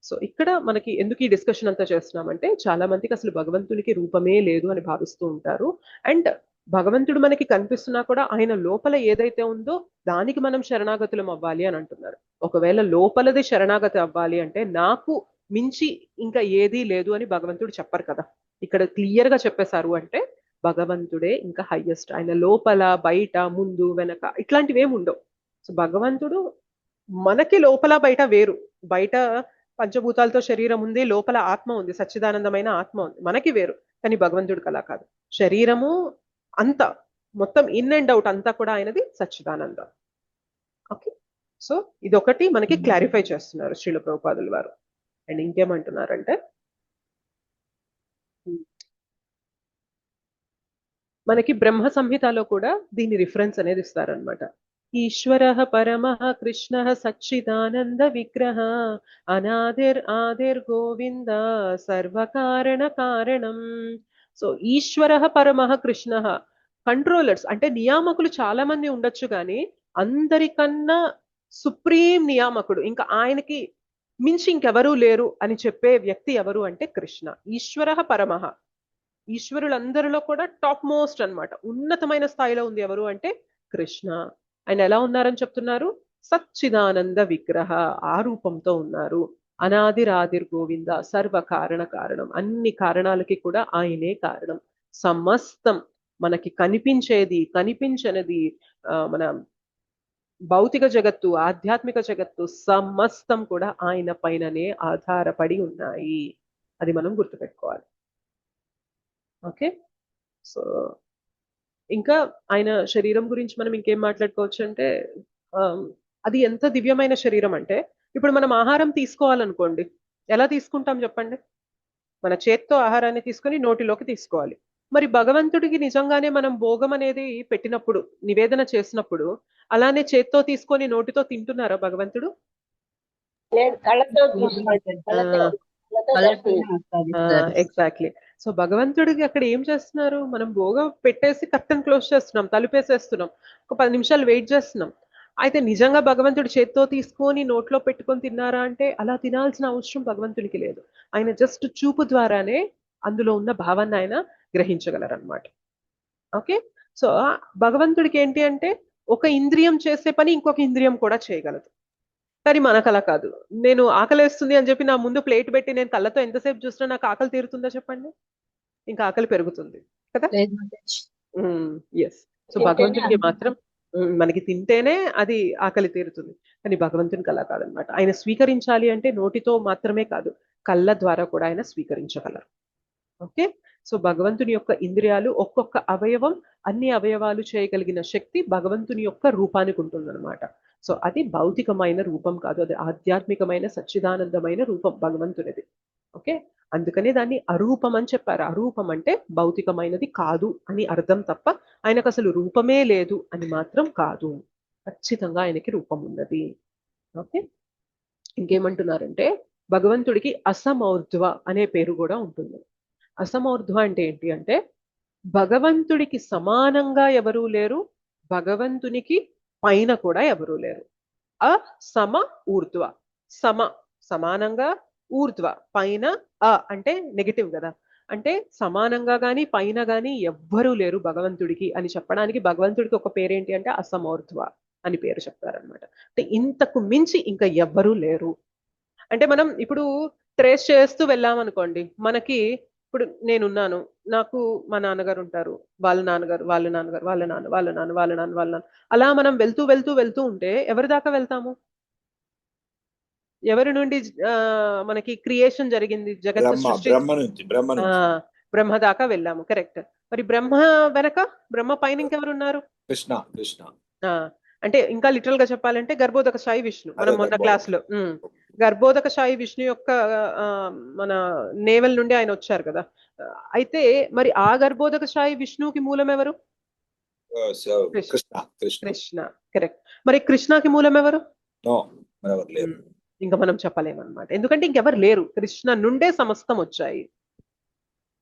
సో ఇక్కడ మనకి ఎందుకు ఈ డిస్కషన్ అంతా చేస్తున్నామంటే, చాలా మందికి అసలు భగవంతునికి రూపమే లేదు అని భావిస్తూ ఉంటారు. అండ్ భగవంతుడు మనకి కనిపిస్తున్నా కూడా ఆయన లోపల ఏదైతే ఉందో దానికి మనం శరణాగతులం అవ్వాలి అని అంటున్నారు. ఒకవేళ లోపలది శరణాగతి అవ్వాలి అంటే నాకు మించి ఇంకా ఏదీ లేదు అని భగవంతుడు చెప్పరు కదా. ఇక్కడ క్లియర్ గా చెప్పేశారు అంటే భగవంతుడే ఇంకా హైయెస్ట్. ఆయన లోపల బయట ముందు వెనక ఇట్లాంటివి ఏమి ఉండవు. సో భగవంతుడు మనకి లోపల బయట వేరు. బయట పంచభూతాలతో శరీరం ఉంది, లోపల ఆత్మ ఉంది, సచ్చిదానందమైన ఆత్మ ఉంది, మనకి వేరు. కానీ భగవంతుడికి అలా కాదు. శరీరము అంతా మొత్తం ఇన్ అండ్ అవుట్ అంతా కూడా ఆయనది సచ్చిదానంద. ఓకే, సో ఇదొకటి మనకి క్లారిఫై చేస్తున్నారు శ్రీల ప్రభుపాదుల వారు. అండ్ ఇంకేమంటున్నారంటే, మనకి బ్రహ్మ సంహితలో కూడా దీని రిఫరెన్స్ అనేది ఇస్తారనమాట. ఈశ్వరః పరమః కృష్ణః సచ్చిదానంద విగ్రహ అనాదిర్ గోవింద సర్వకారణ కారణం. సో ఈశ్వరః పరమః కృష్ణః, కంట్రోలర్స్ అంటే నియామకులు చాలా మంది ఉండొచ్చు, కానీ అందరికన్నా సుప్రీం నియామకుడు, ఇంకా ఆయనకి మించి ఇంకెవరూ లేరు అని చెప్పే వ్యక్తి ఎవరు అంటే కృష్ణ. ఈశ్వరః పరమః, ఈశ్వరులందరిలో కూడా టాప్ మోస్ట్ అన్నమాట, ఉన్నతమైన స్థాయిలో ఉంది ఎవరు అంటే కృష్ణ. ఆయన ఎలా ఉన్నారని చెప్తున్నారు? సచ్చిదానంద విగ్రహ, ఆ రూపంతో ఉన్నారు. అనాదిర్ గోవింద సర్వ కారణ కారణం, అన్ని కారణాలకి కూడా ఆయనే కారణం. సమస్తం మనకి కనిపించేది కనిపించనిది, మన భౌతిక జగత్తు ఆధ్యాత్మిక జగత్తు సమస్తం కూడా ఆయన పైననే ఆధారపడి ఉన్నాయి. అది మనం గుర్తుపెట్టుకోవాలి. ఓకే, సో ఇంకా ఆయన శరీరం గురించి మనం ఇంకేం మాట్లాడుకోవచ్చు అంటే, అది ఎంత దివ్యమైన శరీరం అంటే, ఇప్పుడు మనం ఆహారం తీసుకోవాలనుకోండి, ఎలా తీసుకుంటాం చెప్పండి? మన చేత్తో ఆహారాన్ని తీసుకొని నోటిలోకి తీసుకోవాలి. మరి భగవంతుడికి నిజంగానే మనం భోగం అనేది పెట్టినప్పుడు, నివేదన చేసినప్పుడు అలానే చేత్తో తీసుకొని నోటితో తింటున్నారా భగవంతుడు? ఎగ్జాక్ట్లీ. సో భగవంతుడికి అక్కడ ఏం చేస్తున్నారు? మనం భోగం పెట్టేసి కర్టన్ క్లోజ్ చేస్తున్నాం, తలుపేసేస్తున్నాం, ఒక 10 నిమిషాలు వెయిట్ చేస్తున్నాం. అయితే నిజంగా భగవంతుడు చేత్తో తీసుకొని నోట్లో పెట్టుకొని తిన్నారా అంటే అలా తినాల్సిన అవసరం భగవంతునికి లేదు. ఆయన జస్ట్ చూపు ద్వారానే అందులో ఉన్న భావాన్ని ఆయన గ్రహించగలరన్నమాట. ఓకే. సో భగవంతుడికి ఏంటి అంటే ఒక ఇంద్రియం చేసే పని ఇంకొక ఇంద్రియం కూడా చేయగలదు. కానీ మనకు అలా కాదు. నేను ఆకలేస్తుంది అని చెప్పి నా ముందు ప్లేట్ పెట్టి నేను కళ్ళతో ఎంతసేపు చూసినా నాకు ఆకలి తీరుతుందా చెప్పండి? ఇంకా ఆకలి పెరుగుతుంది కదా. లేదు మాతాజీ. ఎస్. సో భగవంతుడికి మాత్రం మనకి తింటేనే అది ఆకలి తీరుతుంది. కానీ భగవంతునికి అలా కాదనమాట. ఆయన స్వీకరించాలి అంటే నోటితో మాత్రమే కాదు, కళ్ళ ద్వారా కూడా ఆయన స్వీకరించగలరు. ఓకే. సో భగవంతుని యొక్క ఇంద్రియాలు ఒక్కొక్క అవయవం అన్ని అవయవాలు చేయగలిగిన శక్తి భగవంతుని యొక్క రూపానికి ఉంటుందన్నమాట. సో అది భౌతికమైన రూపం కాదు, అది ఆధ్యాత్మికమైన సచ్చిదానందమైన రూపం భగవంతునిది. ఓకే. అందుకనే దాన్ని అరూపం అని చెప్పారు. అరూపం అంటే భౌతికమైనది కాదు అని అర్థం తప్ప ఆయనకు అసలు రూపమే లేదు అని మాత్రం కాదు. ఖచ్చితంగా ఆయనకి రూపం ఉన్నది. ఓకే. ఇంకేమంటున్నారంటే భగవంతుడికి అసమౌర్ధ్వ అనే పేరు కూడా ఉంటుంది. అసమౌర్ధ్వ అంటే ఏంటి అంటే భగవంతుడికి సమానంగా ఎవరూ లేరు, భగవంతునికి పైన కూడా ఎవరూ లేరు. అసమ ఊర్ధ్వ. సమానంగా, ఊర్ధ్వ పైన. అంటే నెగటివ్ కదా, అంటే సమానంగా గాని పైన గాని ఎవ్వరూ లేరు భగవంతుడికి అని చెప్పడానికి భగవంతుడికి ఒక పేరేంటి అంటే అసమౌర్ధ్వ అని పేరు చెప్తారనమాట. అంటే ఇంతకు మించి ఇంకా ఎవ్వరూ లేరు. అంటే మనం ఇప్పుడు ట్రేస్ చేస్తూ వెళ్ళామనుకోండి, మనకి ఇప్పుడు నేనున్నాను, నాకు మా నాన్నగారు ఉంటారు, వాళ్ళ నాన్నగారు, వాళ్ళ నాన్నగారు, వాళ్ళ నాన్న, వాళ్ళ నాన్న, వాళ్ళ నాన్న, వాళ్ళ నాన్న, అలా మనం వెళ్తూ వెళ్తూ వెళ్తూ ఉంటే ఎవరి దాకా వెళ్తాము? ఎవరి నుండి మనకి క్రియేషన్ జరిగింది, జగత్ సృష్టి? బ్రహ్మ దాకా వెళ్ళాము. కరెక్ట్. మరి బ్రహ్మ వెనక, బ్రహ్మ పైన ఇంకెవరున్నారు? కృష్ణ. అంటే ఇంకా లిటరల్ గా చెప్పాలంటే గర్భోదక సాయి విష్ణు. మనం మొన్న క్లాస్ లో గర్భోదక సాయి విష్ణు యొక్క మన నేవల్ నుండి ఆయన వచ్చారు కదా. అయితే మరి ఆ గర్భోదక సాయి విష్ణువుకి మూలం ఎవరు? కృష్ణ. కరెక్ట్. మరి కృష్ణకి మూలం ఎవరు? ఇంకా మనం చెప్పలేమన్నమాట, ఎందుకంటే ఇంకెవరు లేరు. కృష్ణ నుండే సమస్తం వచ్చాయి.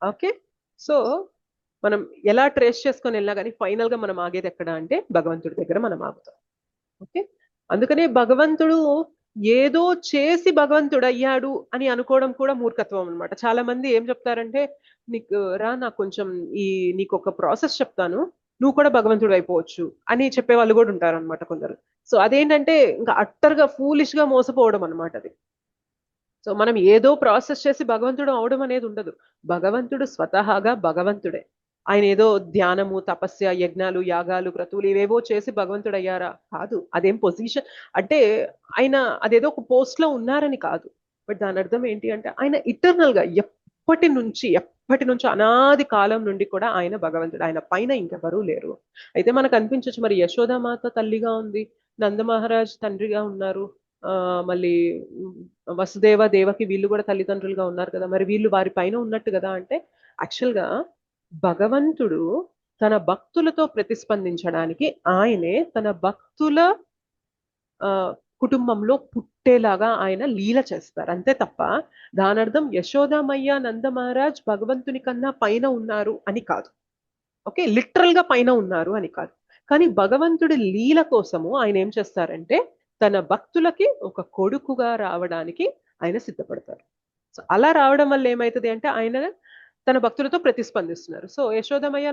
ఓకే. సో మనం ఎలా ట్రేస్ చేసుకొని వెళ్ళినా కానీ ఫైనల్ గా మనం ఆగేది ఎక్కడ అంటే భగవంతుడి దగ్గర మనం ఆగుతాం. ఓకే. అందుకనే భగవంతుడు ఏదో చేసి భగవంతుడు అయ్యాడు అని అనుకోవడం కూడా మూర్ఖత్వం అన్నమాట. చాలా మంది ఏం చెప్తారంటే నాకు కొంచెం నీకు ఒక ప్రాసెస్ చెప్తాను, నువ్వు కూడా భగవంతుడు అయిపోవచ్చు అని చెప్పే వాళ్ళు కూడా ఉంటారు అనమాట కొందరు. సో అదేంటంటే ఇంకా అట్టర్గా ఫూలిష్ గా మోసపోవడం అనమాట అది. సో మనం ఏదో ప్రాసెస్ చేసి భగవంతుడు అవడం అనేది ఉండదు. భగవంతుడు స్వతహాగా భగవంతుడే. ఆయన ఏదో ధ్యానము, తపస్య, యజ్ఞాలు, యాగాలు, క్రతువులు ఇవేవో చేసి భగవంతుడు అయ్యారా? కాదు. అదేం పొజిషన్ అంటే ఆయన అదేదో ఒక పోస్ట్ లో ఉన్నారని కాదు. బట్ దాని అర్థం ఏంటి అంటే ఆయన ఇటర్నల్ గా ఎప్పటి నుంచి అనాది కాలం నుండి కూడా ఆయన భగవంతుడు, ఆయన పైన ఇంకెవరూ లేరు. అయితే మనకు అనిపించచ్చు మరి యశోదామాత తల్లిగా ఉంది, నందమహారాజ్ తండ్రిగా ఉన్నారు, మళ్ళీ వసుదేవ దేవకి వీళ్ళు కూడా తల్లిదండ్రులుగా ఉన్నారు కదా, మరి వీళ్ళు వారి పైన ఉన్నట్టు కదా అంటే యాక్చువల్ గా భగవంతుడు తన భక్తులతో ప్రతిస్పందించడానికి ఆయనే తన భక్తుల కుటుంబంలో పుట్టేలాగా ఆయన లీల చేస్తారు అంతే తప్ప దాని అర్థం యశోదామయ్య నందమహారాజ్ భగవంతుని కన్నా పైన ఉన్నారు అని కాదు. ఓకే. లిటరల్ గా పైన ఉన్నారు అని కాదు. కానీ భగవంతుడి లీల కోసము ఆయన ఏం చేస్తారంటే తన భక్తులకి ఒక కొడుకుగా రావడానికి ఆయన సిద్ధపడతారు. సో అలా రావడం వల్ల ఏమైతుంది అంటే ఆయన తన భక్తులతో ప్రతిస్పందిస్తున్నారు. సో యశోదమయ్య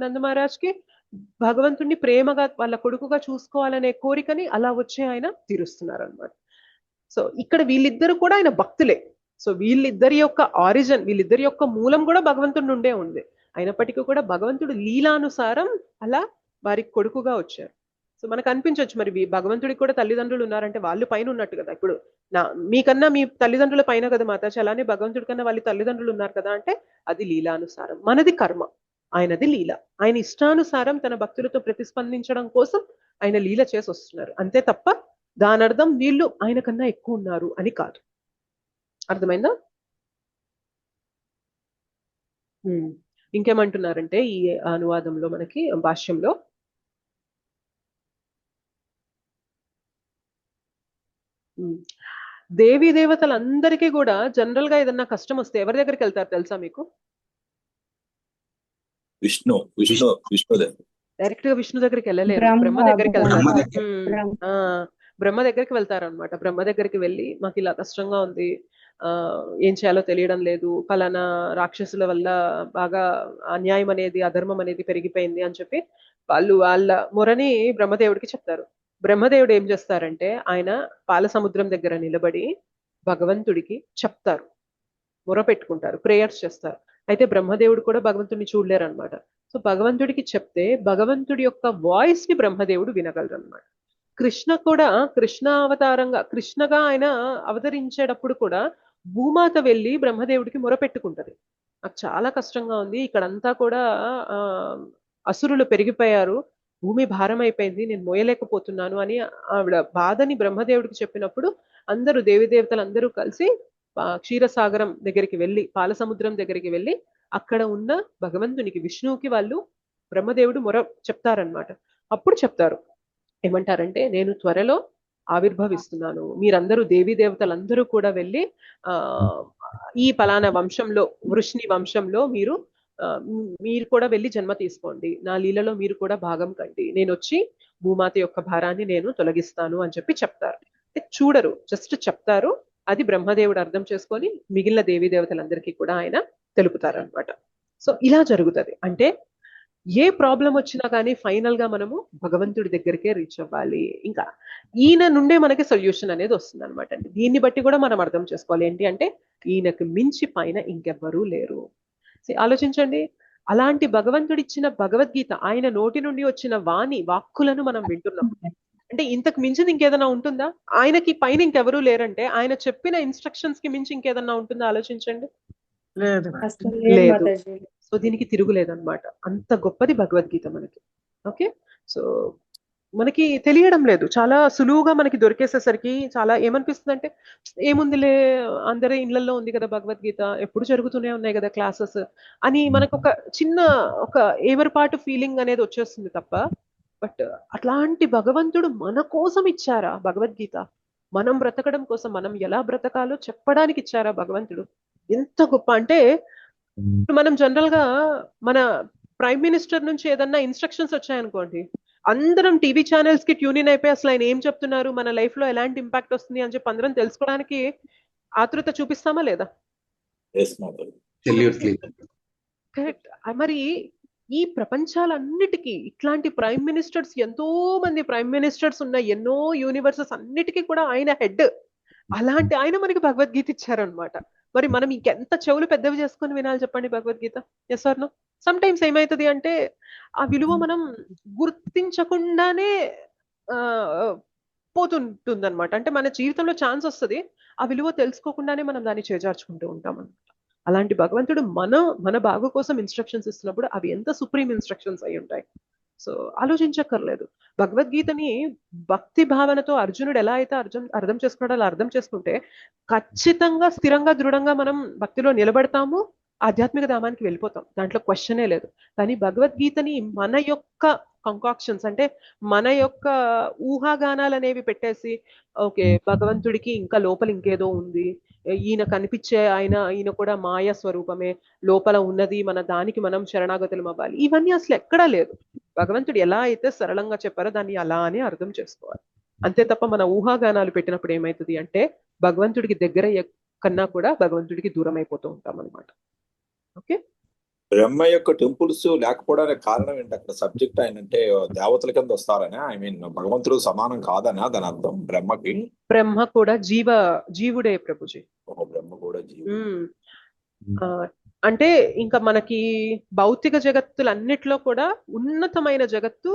నందమహారాజ్కి భగవంతుడిని ప్రేమగా వాళ్ళ కొడుకుగా చూసుకోవాలనే కోరికని అలా వచ్చి ఆయన తీరుస్తున్నారు అనమాట. సో ఇక్కడ వీళ్ళిద్దరు కూడా ఆయన భక్తులే. సో వీళ్ళిద్దరి యొక్క ఆరిజిన్, వీళ్ళిద్దరి యొక్క మూలం కూడా భగవంతుడి నుండే ఉంది. అయినప్పటికీ కూడా భగవంతుడు లీలానుసారం అలా వారికి కొడుకుగా వచ్చారు. సో మనకు అనిపించవచ్చు మరి భగవంతుడికి కూడా తల్లిదండ్రులు ఉన్నారంటే వాళ్ళు పైన ఉన్నట్టు కదా. ఇప్పుడు మీకన్నా మీ తల్లిదండ్రుల పైన కదా మాతాజీ, అలానే భగవంతుడి కన్నా వాళ్ళ తల్లిదండ్రులు ఉన్నారు కదా అంటే అది లీలానుసారం. మనది కర్మ, ఆయనది లీల. ఆయన ఇష్టానుసారం తన భక్తులతో ప్రతిస్పందించడం కోసం ఆయన లీల చేసి వస్తున్నారు అంతే తప్ప దాని అర్థం వీళ్ళు ఆయన కన్నా ఎక్కువ ఉన్నారు అని కాదు. అర్థమైందా? ఇంకేమంటున్నారంటే ఈ అనువాదంలో మనకి భాష్యంలో దేవీ దేవతలందరికీ కూడా జనరల్ గా ఏదన్నా కష్టం వస్తే ఎవరి దగ్గరికి వెళ్తారు తెలుసా మీకు? విష్ణు డైరెక్ట్ గా విష్ణు దగ్గరికి వెళ్ళలేరు, బ్రహ్మ దగ్గరికి వెళ్తారు. బ్రహ్మ దగ్గరికి వెళ్తారు అనమాట. బ్రహ్మ దగ్గరికి వెళ్ళి మాకు ఇలా కష్టంగా ఉంది, ఏం చేయాలో తెలియడం లేదు, పలానా రాక్షసుల వల్ల బాగా అన్యాయం అనేది అధర్మం అనేది పెరిగిపోయింది అని చెప్పి వాళ్ళు వాళ్ళ మొరని బ్రహ్మదేవుడికి చెప్తారు. బ్రహ్మదేవుడు ఏం చేస్తారంటే ఆయన పాల సముద్రం దగ్గర నిలబడి భగవంతుడికి చెప్తారు, మొర పెట్టుకుంటారు, ప్రేయర్స్ చేస్తారు. అయితే బ్రహ్మదేవుడు కూడా భగవంతుడిని చూడలేరు అనమాట. సో భగవంతుడికి చెప్తే భగవంతుడి యొక్క వాయిస్ ని బ్రహ్మదేవుడు వినగలరు అనమాట. కృష్ణ కూడా కృష్ణావతారంగా కృష్ణగా ఆయన అవతరించేటప్పుడు కూడా భూమాత వెళ్ళి బ్రహ్మదేవుడికి మొరపెట్టుకుంటది. నాకు చాలా కష్టంగా ఉంది, ఇక్కడంతా కూడా ఆ అసురులు పెరిగిపోయారు, భూమి భారం అయిపోయింది, నేను మోయలేకపోతున్నాను అని ఆవిడ బాధని బ్రహ్మదేవుడికి చెప్పినప్పుడు అందరూ దేవతలు అందరూ కలిసి క్షీరసాగరం దగ్గరికి వెళ్ళి పాల సముద్రం దగ్గరికి వెళ్ళి అక్కడ ఉన్న భగవంతునికి విష్ణువుకి వాళ్ళు బ్రహ్మదేవుడు మొర చెప్తారనమాట. అప్పుడు చెప్తారు ఏమంటారంటే, నేను త్వరలో ఆవిర్భవిస్తున్నాను, మీరందరూ దేవతలందరూ కూడా వెళ్ళి ఈ పలానా వంశంలో వృష్ణి వంశంలో మీరు కూడా వెళ్ళి జన్మ తీసుకోండి, నా లీలలో మీరు కూడా భాగం కండి, నేను వచ్చి భూమాత యొక్క భారాన్ని నేను తొలగిస్తాను అని చెప్పి చెప్తారు. చూడరు, జస్ట్ చెప్తారు. అది బ్రహ్మదేవుడు అర్థం చేసుకొని మిగిలిన దేవతలందరికీ కూడా ఆయన తెలుపుతారు అనమాట. సో ఇలా జరుగుతుంది. అంటే ఏ ప్రాబ్లం వచ్చినా కానీ ఫైనల్ గా మనము భగవంతుడి దగ్గరికే రీచ్ అవ్వాలి. ఇంకా ఈయన నుండే మనకి సొల్యూషన్ అనేది వస్తుంది అనమాట అండి. దీన్ని బట్టి కూడా మనం అర్థం చేసుకోవాలి ఏంటి అంటే ఈయనకు మించి పైన ఇంకెవ్వరూ లేరు. ఆలోచించండి, అలాంటి భగవంతుడిచ్చిన భగవద్గీత, ఆయన నోటి నుండి వచ్చిన వాక్కులను మనం వింటున్నాం. అంటే ఇంతకు మించింది ఇంకేదైనా ఉంటుందా? ఆయనకి పైన ఇంకెవరూ లేరంటే ఆయన చెప్పిన ఇన్స్ట్రక్షన్స్ కి మించి ఇంకేదన్నా ఉంటుందా? ఆలోచించండి. లేదు. లేదు. సో దీనికి తిరుగులేదన్నమాట. అంత గొప్పది భగవద్గీత మనకి. ఓకే, సో మనకి తెలియడం లేదు, చాలా సులువుగా మనకి దొరికేసేసరికి చాలా ఏమనిపిస్తుంది అంటే ఏముందిలే, అందరి ఇళ్లలో ఉంది కదా భగవద్గీత, ఎప్పుడు జరుగుతూనే ఉన్నాయి కదా క్లాసెస్ అని మనకు ఒక చిన్న ఒక ఏమరపాటు ఫీలింగ్ అనేది వచ్చేస్తుంది తప్ప, బట్ అట్లాంటి భగవంతుడు మన కోసం ఇచ్చారా భగవద్గీత? మనం బ్రతకడం కోసం, మనం ఎలా బ్రతకాలో చెప్పడానికి ఇచ్చారా భగవంతుడు? ఎంత గొప్ప అంటే మనం జనరల్ గా మన ప్రైమ్ మినిస్టర్ నుంచి ఏదన్నా ఇన్స్ట్రక్షన్స్ వచ్చాయనుకోండి, అందరం టీవీ ఛానల్స్ కి ట్యూన్ ఇన్ అయిపోయి అసలు ఆయన ఏం చెప్తున్నారు, మన లైఫ్ లో ఎలాంటి ఇంపాక్ట్ వస్తుంది అని చెప్పి అందరం తెలుసుకోవడానికి ఆతృత చూపిస్తామా లేదా? కరెక్ట్. మరి ఈ ప్రపంచాలన్నిటికీ ఇట్లాంటి ప్రైమ్ మినిస్టర్స్, ఎంతో మంది ప్రైమ్ మినిస్టర్స్ ఉన్న ఎన్నో యూనివర్సెస్ అన్నిటికీ కూడా ఆయన హెడ్. అలాంటి ఆయన మనకి భగవద్గీత ఇచ్చారనమాట. మరి మనం ఇంకెంత చెవులు పెద్దవి చేసుకొని వినాలి చెప్పండి Bhagavad Gita? Yes or no? Sometimes ఏమైతుంది అంటే ఆ విలువ మనం గుర్తించకుండానే పోతుంటుంది అనమాట. అంటే మన జీవితంలో ఛాన్స్ వస్తుంది, ఆ విలువ తెలుసుకోకుండానే మనం దాన్ని చేజార్చుకుంటూ ఉంటాం అనమాట. అలాంటి భగవంతుడు మన బాగు కోసం ఇన్స్ట్రక్షన్స్ ఇస్తున్నప్పుడు అవి ఎంత సుప్రీం ఇన్స్ట్రక్షన్స్ అయి ఉంటాయి. సో ఆలోచించక్కర్లేదు. భగవద్గీతని భక్తి భావనతో అర్జునుడు ఎలా అయితే అర్థం చేసుకున్నాడో అలా అర్థం చేసుకుంటే ఖచ్చితంగా స్థిరంగా దృఢంగా మనం భక్తిలో నిలబడతాము, ఆధ్యాత్మిక ధామానికి వెళ్ళిపోతాం, దాంట్లో క్వశ్చనే లేదు. కానీ భగవద్గీతని మన యొక్క కంకాక్షన్స్ అంటే మన యొక్క ఊహాగానాలు అనేవి పెట్టేసి ఓకే భగవంతుడికి ఇంకా లోపల ఇంకేదో ఉంది, ఈయన కనిపించే ఈయన కూడా మాయ స్వరూపమే, లోపల ఉన్నది మన దానికి మనం శరణాగతులం అవ్వాలి, ఇవన్నీ అసలు ఎక్కడా లేదు. భగవంతుడు ఎలా అయితే సరళంగా చెప్పారో దాన్ని అలానే అర్థం చేసుకోవాలి. అంతే తప్ప మన ఊహాగానాలు పెట్టినప్పుడు ఏమవుతుంది అంటే భగవంతుడికి దగ్గర కన్నా కూడా భగవంతుడికి దూరం అయిపోతూ ఉంటాం అనమాట. ఓకే, బ్రహ్మ యొక్క టెంపుల్స్ లేకపోవడానికి కారణం ఏంటి? అక్కడ సబ్జెక్ట్ ఆయన అంటే దేవతల కింద వస్తారనే, ఐ మీన్ భగవంతుడు సమానం కాదనా దాని అర్థం? బ్రహ్మకి బ్రహ్మ కూడా జీవుడే ప్రభుజీ. బ్రహ్మ కూడా జీవుడు. అంటే ఇంకా మనకి భౌతిక జగత్తులన్నిట్లో కూడా ఉన్నతమైన జగత్తు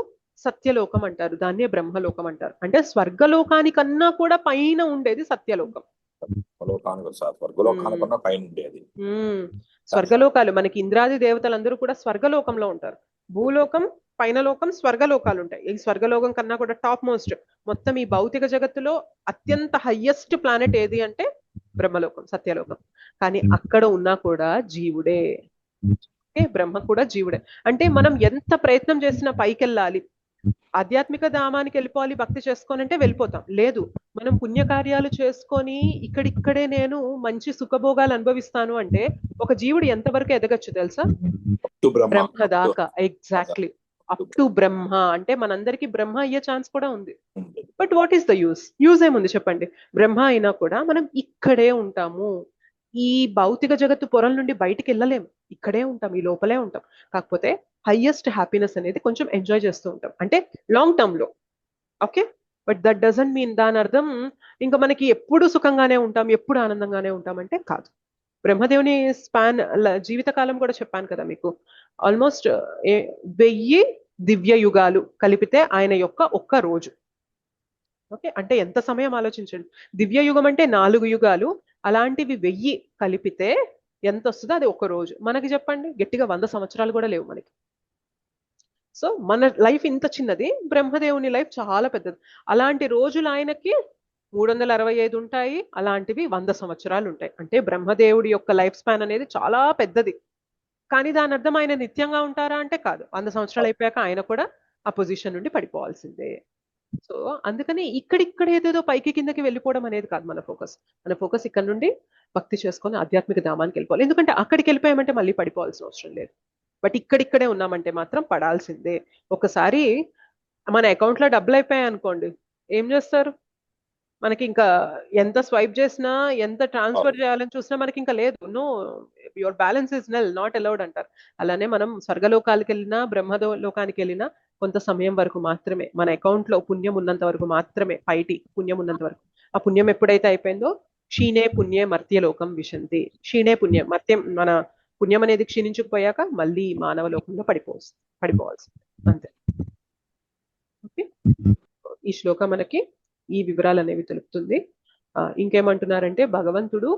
సత్యలోకం అంటారు, దాన్నే బ్రహ్మలోకం అంటారు. అంటే స్వర్గలోకానికన్నా కూడా పైన ఉండేది సత్యలోకం. స్వర్గలోకానికన్నా పైన ఉండేది స్వర్గలోకాలు. మనకి ఇంద్రాది దేవతలందరూ కూడా స్వర్గలోకంలో ఉంటారు. భూలోకం, పైన లోకం, స్వర్గలోకాలు ఉంటాయి. ఈ స్వర్గలోకం కన్నా కూడా టాప్ మోస్ట్ మొత్తం ఈ భౌతిక జగత్తులో అత్యంత హయ్యెస్ట్ ప్లానెట్ ఏది అంటే బ్రహ్మలోకం, సత్యలోకం. కానీ అక్కడ ఉన్నా కూడా జీవుడే. బ్రహ్మ కూడా జీవుడే. అంటే మనం ఎంత ప్రయత్నం చేసినా పైకి వెళ్ళాలి, ఆధ్యాత్మిక ధామానికి వెళ్ళిపోవాలి, భక్తి చేసుకోనంటే వెళ్ళిపోతాం. లేదు, మనం పుణ్యకార్యాలు చేసుకొని ఇక్కడిక్కడే నేను మంచి సుఖభోగాలు అనుభవిస్తాను అంటే ఒక జీవుడు ఎంతవరకు ఎదగచ్చు తెలుసా? బ్రహ్మ దాకా. ఎగ్జాక్ట్లీ, అప్ టు బ్రహ్మ. అంటే మనందరికి బ్రహ్మ అయ్యే ఛాన్స్ కూడా ఉంది. But what is the use ఏముంది చెప్పండి? బ్రహ్మ అయినా కూడా మనం ఇక్కడే ఉంటాము, ఈ భౌతిక జగత్తు పొరల నుండి బయటికి వెళ్ళలేము, ఇక్కడే ఉంటాం, ఈ లోపలే ఉంటాం. కాకపోతే హైయెస్ట్ హ్యాపీనెస్ అనేది కొంచెం ఎంజాయ్ చేస్తూ ఉంటాం, అంటే లాంగ్ టర్మ్ లో. Okay, but that doesn't mean, దాని అర్థం ఇంకా మనకి ఎప్పుడు సుఖంగానే ఉంటాం, ఎప్పుడు ఆనందంగానే ఉంటాం అంటే కాదు. బ్రహ్మదేవుని స్పాన్ జీవితకాలం కూడా చెప్పాను కదా మీకు, ఆల్మోస్ట్ 1000 దివ్య యుగాలు కలిపితే ఆయన యొక్క ఒక్క రోజు. ఓకే, అంటే ఎంత సమయం ఆలోచించండి. దివ్య యుగం అంటే 4 యుగాలు, అలాంటివి 1000 కలిపితే ఎంత వస్తుందో అది ఒక రోజు. మనకి చెప్పండి, గట్టిగా 100 సంవత్సరాలు కూడా లేవు మనకి. సో మన లైఫ్ ఇంత చిన్నది, బ్రహ్మదేవుని లైఫ్ చాలా పెద్దది. అలాంటి రోజులు ఆయనకి 365 ఉంటాయి, అలాంటివి 100 సంవత్సరాలు ఉంటాయి. అంటే బ్రహ్మదేవుడి యొక్క లైఫ్ స్పాన్ అనేది చాలా పెద్దది. కానీ దాని అర్థం ఆయన నిత్యంగా ఉంటారా అంటే కాదు. 100 సంవత్సరాలు అయిపోయాక ఆయన కూడా ఆ పొజిషన్ నుండి పడిపోవాల్సిందే. సో అందుకని ఇక్కడిక్కడ ఏదేదో పైకి కిందకి వెళ్ళిపోవడం అనేది కాదు మన ఫోకస్. మన ఫోకస్ ఇక్కడ నుండి భక్తి చేసుకొని ఆధ్యాత్మిక ధామానికి వెళ్ళిపోవాలి. ఎందుకంటే అక్కడికి వెళ్ళిపోయామంటే మళ్ళీ పడిపోవాల్సిన అవసరం లేదు. బట్ ఇక్కడిక్కడే ఉన్నామంటే మాత్రం పడాల్సిందే. ఒకసారి మన అకౌంట్లో డబ్బులు అయిపోయాయి అనుకోండి, ఏం చేస్తారు? మనకి ఇంకా ఎంత స్వైప్ చేసినా, ఎంత ట్రాన్స్ఫర్ చేయాలని చూసినా మనకి ఇంకా లేదు. No, your balance is nil, not allowed అంటారు. అలానే మనం స్వర్గలోకాలకు వెళ్ళినా, బ్రహ్మలోకానికి వెళ్ళినా కొంత సమయం వరకు మాత్రమే, మన అకౌంట్ లో పుణ్యం ఉన్నంత వరకు మాత్రమే, పైటి పుణ్యం ఉన్నంత వరకు. ఆ పుణ్యం ఎప్పుడైతే అయిపోయిందో, క్షీణే పుణ్యే మర్త్యలోకం విశంతి. క్షీణే పుణ్యం, మర్త్యం, మన పుణ్యం అనేది క్షీణించుకుపోయాక మళ్ళీ మానవ లోకంలో పడిపోవాల్సి అంతే. ఓకే, ఈ శ్లోకం మనకి ఈ వివరాలు అనేవి తెలుపుతుంది. ఇంకేమంటున్నారంటే, భగవంతుడు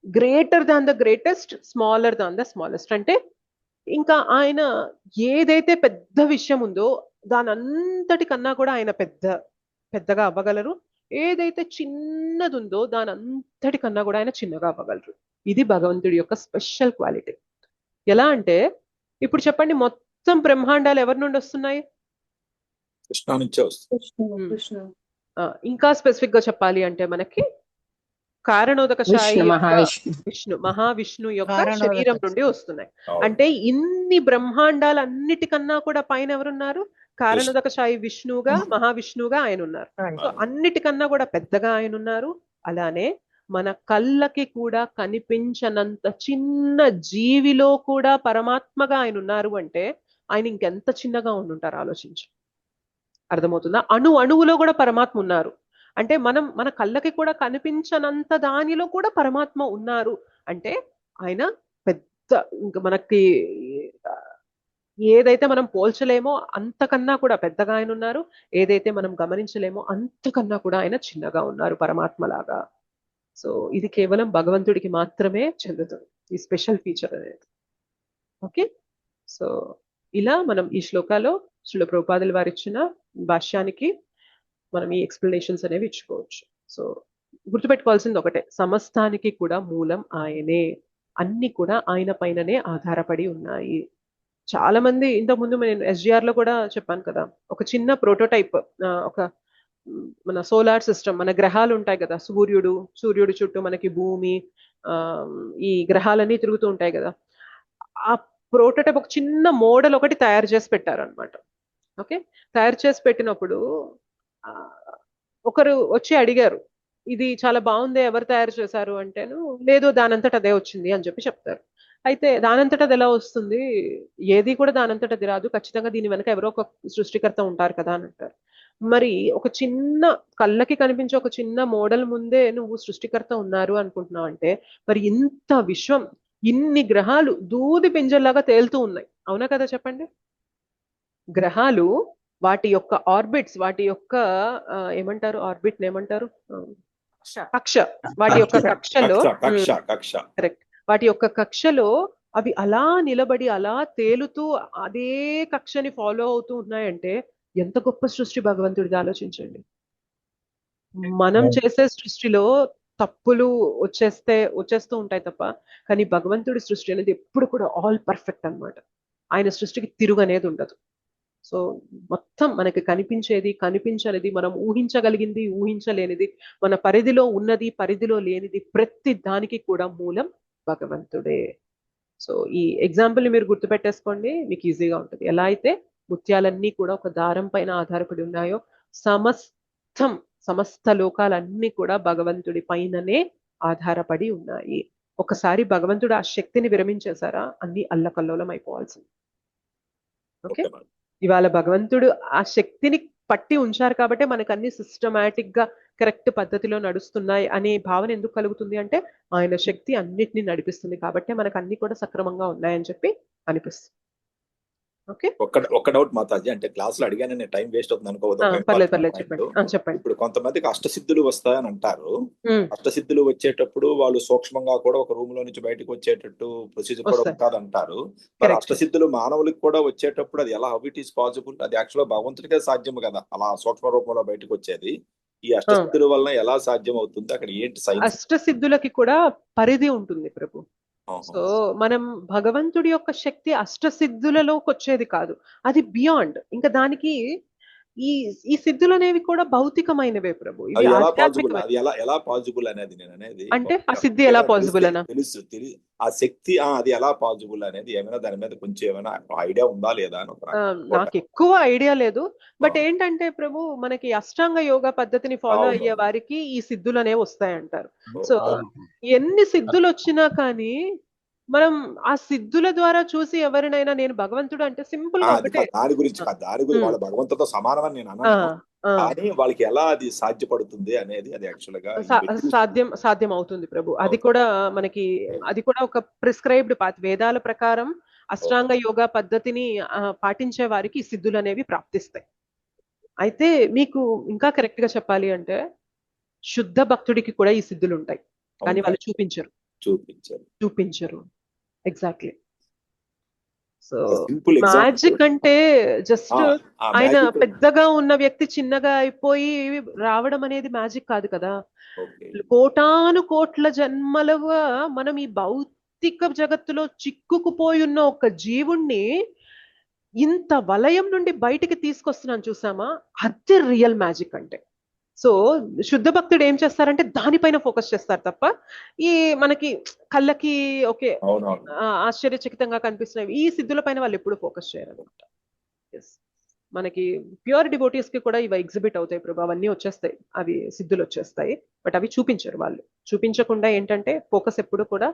greater than the greatest, smaller than the smallest. అంటే ఇంకా ఆయన ఏదైతే పెద్ద విషయం ఉందో దాని అంతటికన్నా కూడా ఆయన పెద్దగా అవ్వగలరు. ఏదైతే చిన్నది ఉందో దాని అంతటికన్నా కూడా ఆయన చిన్నగా అవ్వగలరు. ఇది భగవంతుడి యొక్క స్పెషల్ క్వాలిటీ. ఎలా అంటే, ఇప్పుడు చెప్పండి, మొత్తం బ్రహ్మాండాలు ఎవరి నుండి వస్తున్నాయి? కృష్ణ నుంచే వస్తుంది. ఇంకా స్పెసిఫిక్ గా చెప్పాలి అంటే మనకి కారణోదకశాయి విష్ణు మహావిష్ణు యొక్క శరీరం నుండి వస్తున్నాయి. అంటే ఇన్ని బ్రహ్మాండాలన్నిటికన్నా కూడా పైన ఎవరున్నారు? కారణోదకశాయి విష్ణువుగా, మహావిష్ణువుగా ఆయన ఉన్నారు. సో అన్నిటికన్నా కూడా పెద్దగా ఆయన ఉన్నారు. అలానే మన కళ్ళకి కూడా కనిపించనంత చిన్న జీవిలో కూడా పరమాత్మగా ఆయన ఉన్నారు. అంటే ఆయన ఇంకెంత చిన్నగా ఉండుంటారు ఆలోచించు. అర్థమవుతుందా? అణువులో కూడా పరమాత్మ ఉన్నారు. అంటే మన కళ్ళకి కూడా కనిపించనంత దానిలో కూడా పరమాత్మ ఉన్నారు. అంటే ఆయన పెద్ద, ఇంకా మనకి ఏదైతే మనం పోల్చలేమో అంతకన్నా కూడా పెద్దగా ఆయన ఉన్నారు. ఏదైతే మనం గమనించలేమో అంతకన్నా కూడా ఆయన చిన్నగా ఉన్నారు, పరమాత్మలాగా. సో ఇది కేవలం భగవంతుడికి మాత్రమే చెందుతుంది ఈ స్పెషల్ ఫీచర్ అనేది. ఓకే, సో ఇలా మనం ఈ శ్లోకాలో శ్రీల ప్రభుపాదుల వారు ఇచ్చిన భాష్యానికి మనం ఈ ఎక్స్ప్లెనేషన్స్ అనేవి ఇచ్చుకోవచ్చు. సో గుర్తుపెట్టుకోవాల్సింది ఒకటే, సమస్తానికి కూడా మూలం ఆయనే, అన్ని కూడా ఆయన పైననే ఆధారపడి ఉన్నాయి. చాలా మంది ఇంతకుముందు నేను SGR లో కూడా చెప్పాను కదా, ఒక చిన్న ప్రోటోటైప్, ఒక మన సోలార్ సిస్టమ్, మన గ్రహాలు ఉంటాయి కదా, సూర్యుడు చుట్టూ మనకి భూమి, ఈ గ్రహాలన్నీ తిరుగుతూ ఉంటాయి కదా. ఆ ప్రోటోటైప్ ఒక చిన్న మోడల్ ఒకటి తయారు చేసి పెట్టారు అనమాట. ఓకే, తయారు చేసి పెట్టినప్పుడు ఒకరు వచ్చి అడిగారు, ఇది చాలా బాగుంది, ఎవరు తయారు చేశారు అంటేను, లేదు దానంతట అదే వచ్చింది అని చెప్పి చెప్తారు. అయితే దానంతట అది ఎలా వస్తుంది? ఏది కూడా దానంతట అది రాదు, ఖచ్చితంగా దీని వెనక ఎవరో ఒక సృష్టికర్త ఉంటారు కదా అని అంటారు. మరి ఒక చిన్న కళ్ళకి కనిపించే ఒక చిన్న మోడల్ ముందే నువ్వు సృష్టికర్త ఉన్నారు అనుకుంటున్నావు అంటే, మరి ఇంత విశ్వం, ఇన్ని గ్రహాలు దూది పింజల్లాగా తేలుతూ ఉన్నాయి, అవునా కదా చెప్పండి? గ్రహాలు వాటి యొక్క ఆర్బిట్స్, వాటి యొక్క ఏమంటారు, ఆర్బిట్ ఏమంటారు, కక్ష, వాటి యొక్క కక్షలో, కరెక్ట్, వాటి యొక్క కక్షలో అవి అలా నిలబడి అలా తేలుతూ అదే కక్షని ఫాలో అవుతూ ఉన్నాయంటే ఎంత గొప్ప సృష్టి భగవంతుడిది ఆలోచించండి. మనం చేసే సృష్టిలో తప్పులు వచ్చేస్తూ ఉంటాయి తప్ప, కానీ భగవంతుడి సృష్టి అనేది ఎప్పుడు కూడా ఆల్ పర్ఫెక్ట్ అన్నమాట. ఆయన సృష్టికి తిరుగు అనేది ఉండదు. సో మొత్తం మనకి కనిపించేది, కనిపించనిది, మనం ఊహించగలిగింది, ఊహించలేనిది, మన పరిధిలో ఉన్నది, పరిధిలో లేనిది, ప్రతి దానికి కూడా మూలం భగవంతుడే. సో ఈ ఎగ్జాంపుల్ ని మీరు గుర్తుపెట్టేసుకోండి, మీకు ఈజీగా ఉంటుంది. ఎలా అయితే ముత్యాలన్నీ కూడా ఒక దారం పైన ఆధారపడి ఉన్నాయో, సమస్త లోకాలన్నీ కూడా భగవంతుడి పైననే ఆధారపడి ఉన్నాయి. ఒకసారి భగవంతుడు ఆ శక్తిని విరమించేశారా అన్ని అల్లకల్లోలం అయిపోవాల్సింది. ఓకే, ఇవాళ భగవంతుడు ఆ శక్తిని పట్టి ఉంచారు కాబట్టి మనకు అన్ని సిస్టమేటిక్ గా కరెక్ట్ పద్ధతిలో నడుస్తున్నాయి అనే భావన ఎందుకు కలుగుతుంది అంటే ఆయన శక్తి అన్నిటిని నడిపిస్తుంది కాబట్టి మనకు అన్ని కూడా సక్రమంగా ఉన్నాయని చెప్పి అనిపిస్తుంది. ఓకే, ఒక్క డౌట్ మాతాజీ, అంటే క్లాస్ లో అడిగాను, నేను టైం వేస్ట్ అవుతుంది అనుకోవద్దు. పర్లేదు చెప్పండి. చెప్పండి. ఇప్పుడు కొంతమందికి అష్టసిద్ధులు వస్తాయని అంటారు. అష్టసిద్ధులు వచ్చేటప్పుడు వాళ్ళు సూక్ష్మంగా కూడా ఒక రూమ్ లో నుంచి బయటకు వచ్చేటట్టు ప్రొసీజర్ కూడా ఉంటుంది అంటారు. మరి అష్టసిద్ధులు మానవులకి కూడా వచ్చేటప్పుడు అది ఎలా, హౌ ఇట్ ఈస్ పాసిబుల్? అది యాక్చువల్ గా భగవంతుడికే సాధ్యం కదా అలా సూక్ష్మ రూపంలో బయటకు వచ్చేది. ఈ అష్టసిద్ధుల వల్ల ఎలా సాధ్యం అవుతుంది? అక్కడ ఏంటి సైన్స్? అష్టసిద్ధులకి కూడా పరిధి ఉంటుంది ప్రభు. సో మనం భగవంతుడి యొక్క శక్తి అష్టసిద్ధులలోకి వచ్చేది కాదు, అది బియాండ్. ఇంకా దానికి ఈ సిద్ధులు అనేవి కూడా భౌతికమైనవే ప్రభు. ఇవి ఎలా పాజిబుల్ అనేది నేను అనేది అంటే ఆ సిద్ధి ఎలా పాజిబుల్ అనా తెలుసు. ఆ శక్తి అది ఎలా పాజిబుల్ అనేది ఏమైనా దాని మీద కొంచెం ఏమైనా ఐడియా ఉందా లేదా అని నాకు ఎక్కువ ఐడియా లేదు. బట్ ఏంటంటే ప్రభు మనకి అష్టాంగ యోగా పద్ధతిని ఫాలో అయ్యే వారికి ఈ సిద్ధులు అనేవి వస్తాయంటారు. సో ఎన్ని సిద్ధులు వచ్చినా కానీ మనం ఆ సిద్ధుల ద్వారా చూసి ఎవరినైనా నేను భగవంతుడు అంటే సింపుల్ గా ఒకటే దాని గురించి వాళ్ళ భగవంతుడితో సమానమని నేను అన్నాను. కానీ వాళ్ళకి ఎలా అది సాధ్యపడుతుంది అనేది అది యాక్చువల్ గా సాధ్యం అవుతుంది ప్రభు. అది కూడా మనకి అది కూడా ఒక ప్రిస్క్రైబ్డ్ పాత్. వేదాల ప్రకారం అష్టాంగ యోగా పద్ధతిని పాటించే వారికి ఈ సిద్ధులు అనేవి ప్రాప్తిస్తాయి. అయితే మీకు ఇంకా కరెక్ట్ గా చెప్పాలి అంటే శుద్ధ భక్తుడికి కూడా ఈ సిద్ధులు ఉంటాయి, కానీ వాళ్ళు చూపించరు. ఎగ్జాక్ట్లీ. సో మ్యాజిక్ అంటే జస్ట్ ఆయన పెద్దగా ఉన్న వ్యక్తి చిన్నగా అయిపోయి రావడం అనేది మ్యాజిక్ కాదు కదా. కోటాను కోట్ల జన్మలుగా మనం ఈ భౌతిక జగత్తులో చిక్కుకుపోయి ఉన్న ఒక జీవుణ్ణి ఇంత వలయం నుండి బయటికి తీసుకొస్తున్నాను చూసామా, అది రియల్ మ్యాజిక్ అంటే. సో శుద్ధ భక్తుడు ఏం చేస్తారంటే దానిపైన ఫోకస్ చేస్తారు తప్ప ఈ మనకి కళ్ళకి ఓకే ఆశ్చర్యచకితంగా కనిపిస్తున్నాయి ఈ సిద్ధుల పైన వాళ్ళు ఎప్పుడు ఫోకస్ చేయరు అనమాట. మనకి ప్యూర్ డివోటీస్ కి కూడా ఇవి ఎగ్జిబిట్ అవుతాయి ప్రభు, అవన్నీ వచ్చేస్తాయి, అవి సిద్ధులు వచ్చేస్తాయి. బట్ అవి చూపించరు. వాళ్ళు చూపించకుండా ఏంటంటే ఫోకస్ ఎప్పుడు కూడా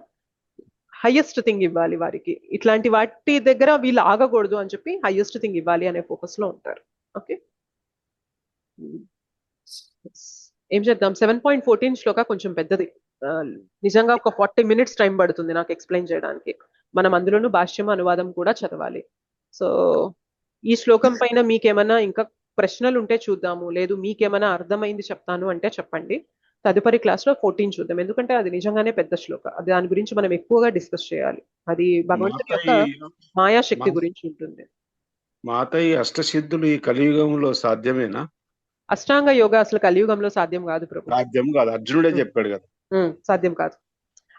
హైయెస్ట్ థింగ్ ఇవ్వాలి వారికి, ఇట్లాంటి వాటి దగ్గర వీళ్ళు ఆగకూడదు అని చెప్పి హైయెస్ట్ థింగ్ ఇవ్వాలి అనే ఫోకస్ లో ఉంటారు. ఓకే, ఏం చేద్దాం. 7.14 శ్లోక కొంచెం పెద్దది, నిజంగా ఒక 40 minutes టైం పడుతుంది నాకు ఎక్స్ప్లెయిన్ చేయడానికి. మనం అందులోనూ భాష్యం అనువాదం కూడా చదవాలి. సో ఈ శ్లోకం పైన మీకేమైనా ఇంకా ప్రశ్నలు ఉంటే చూద్దాము, లేదు మీకేమైనా అర్థమైంది చెప్తాను అంటే చెప్పండి. తదుపరి క్లాస్ లో 14 చూద్దాం, ఎందుకంటే అది నిజంగానే పెద్ద శ్లోక. అది దాని గురించి మనం ఎక్కువగా డిస్కస్ చేయాలి. అది భగవంతుడి యొక్క మాయాశక్తి గురించి ఉంటుంది. మాత ఈ అష్టసిద్ధులు ఈ కలియుగంలో సాధ్యమేనా? అష్టాంగ యోగా అసలు కలియుగంలో సాధ్యం కాదు ప్రభు. సాధ్యం కాదు, అర్జునుడే చెప్పాడు కదా. సాధ్యం కాదు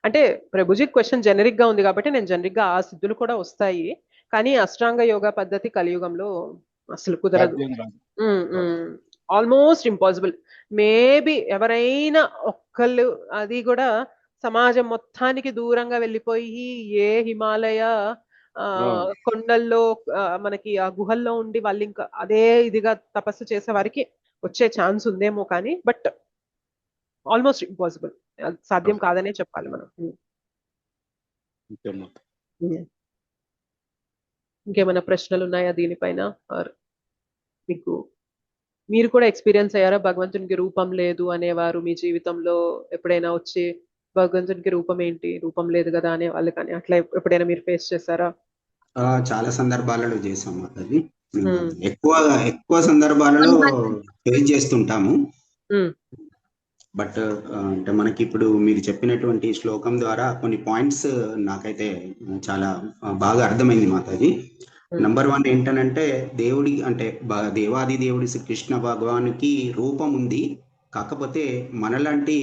అంటే ప్రభుజీ క్వశ్చన్ జనరిక్ గా ఉంది కాబట్టి నేను జనరిక్ గా ఆ సిద్ధులు కూడా వస్తాయి, కానీ అష్టాంగ యోగా పద్ధతి కలియుగంలో అసలు కుదరదు. Almost impossible. మేబీ ఎవరైనా ఒక్కళ్ళు, అది కూడా సమాజం మొత్తానికి దూరంగా వెళ్ళిపోయి ఏ హిమాలయ కొండల్లో మనకి ఆ గుహల్లో ఉండి వాళ్ళు ఇంకా అదే ఇదిగా తపస్సు చేసే వారికి వచ్చే ఛాన్స్ ఉందేమో, కానీ బట్ ఆల్మోస్ట్ ఇంపాసిబుల్, సాధ్యం కాదనే చెప్పాలి మనం. ఇంకేమైనా ప్రశ్నలు ఉన్నాయా దీనిపైన? మీకు మీరు కూడా ఎక్స్పీరియన్స్ అయ్యారా భగవంతునికి రూపం లేదు అనేవారు మీ జీవితంలో? ఎప్పుడైనా వచ్చి భగవంతునికి రూపం ఏంటి, రూపం లేదు కదా అనే వాళ్ళు, కానీ అట్లా ఎప్పుడైనా మీరు ఫేస్ చేశారా? చాలా సందర్భాలలో చేసాం అది. ఎక్కువ సందర్భాలలో ఫేస్ చేస్తుంటాము. బట్ అంటే మనకి ఇప్పుడు మీరు చెప్పినటువంటి శ్లోకం ద్వారా కొన్ని పాయింట్స్ నాకైతే చాలా బాగా అర్థమైంది మాతాజీ. నంబర్ 1 ఏంటనంటే దేవుడి అంటే దేవాది దేవుడి శ్రీకృష్ణ భగవానుకి రూపం ఉంది, కాకపోతే మనలాంటి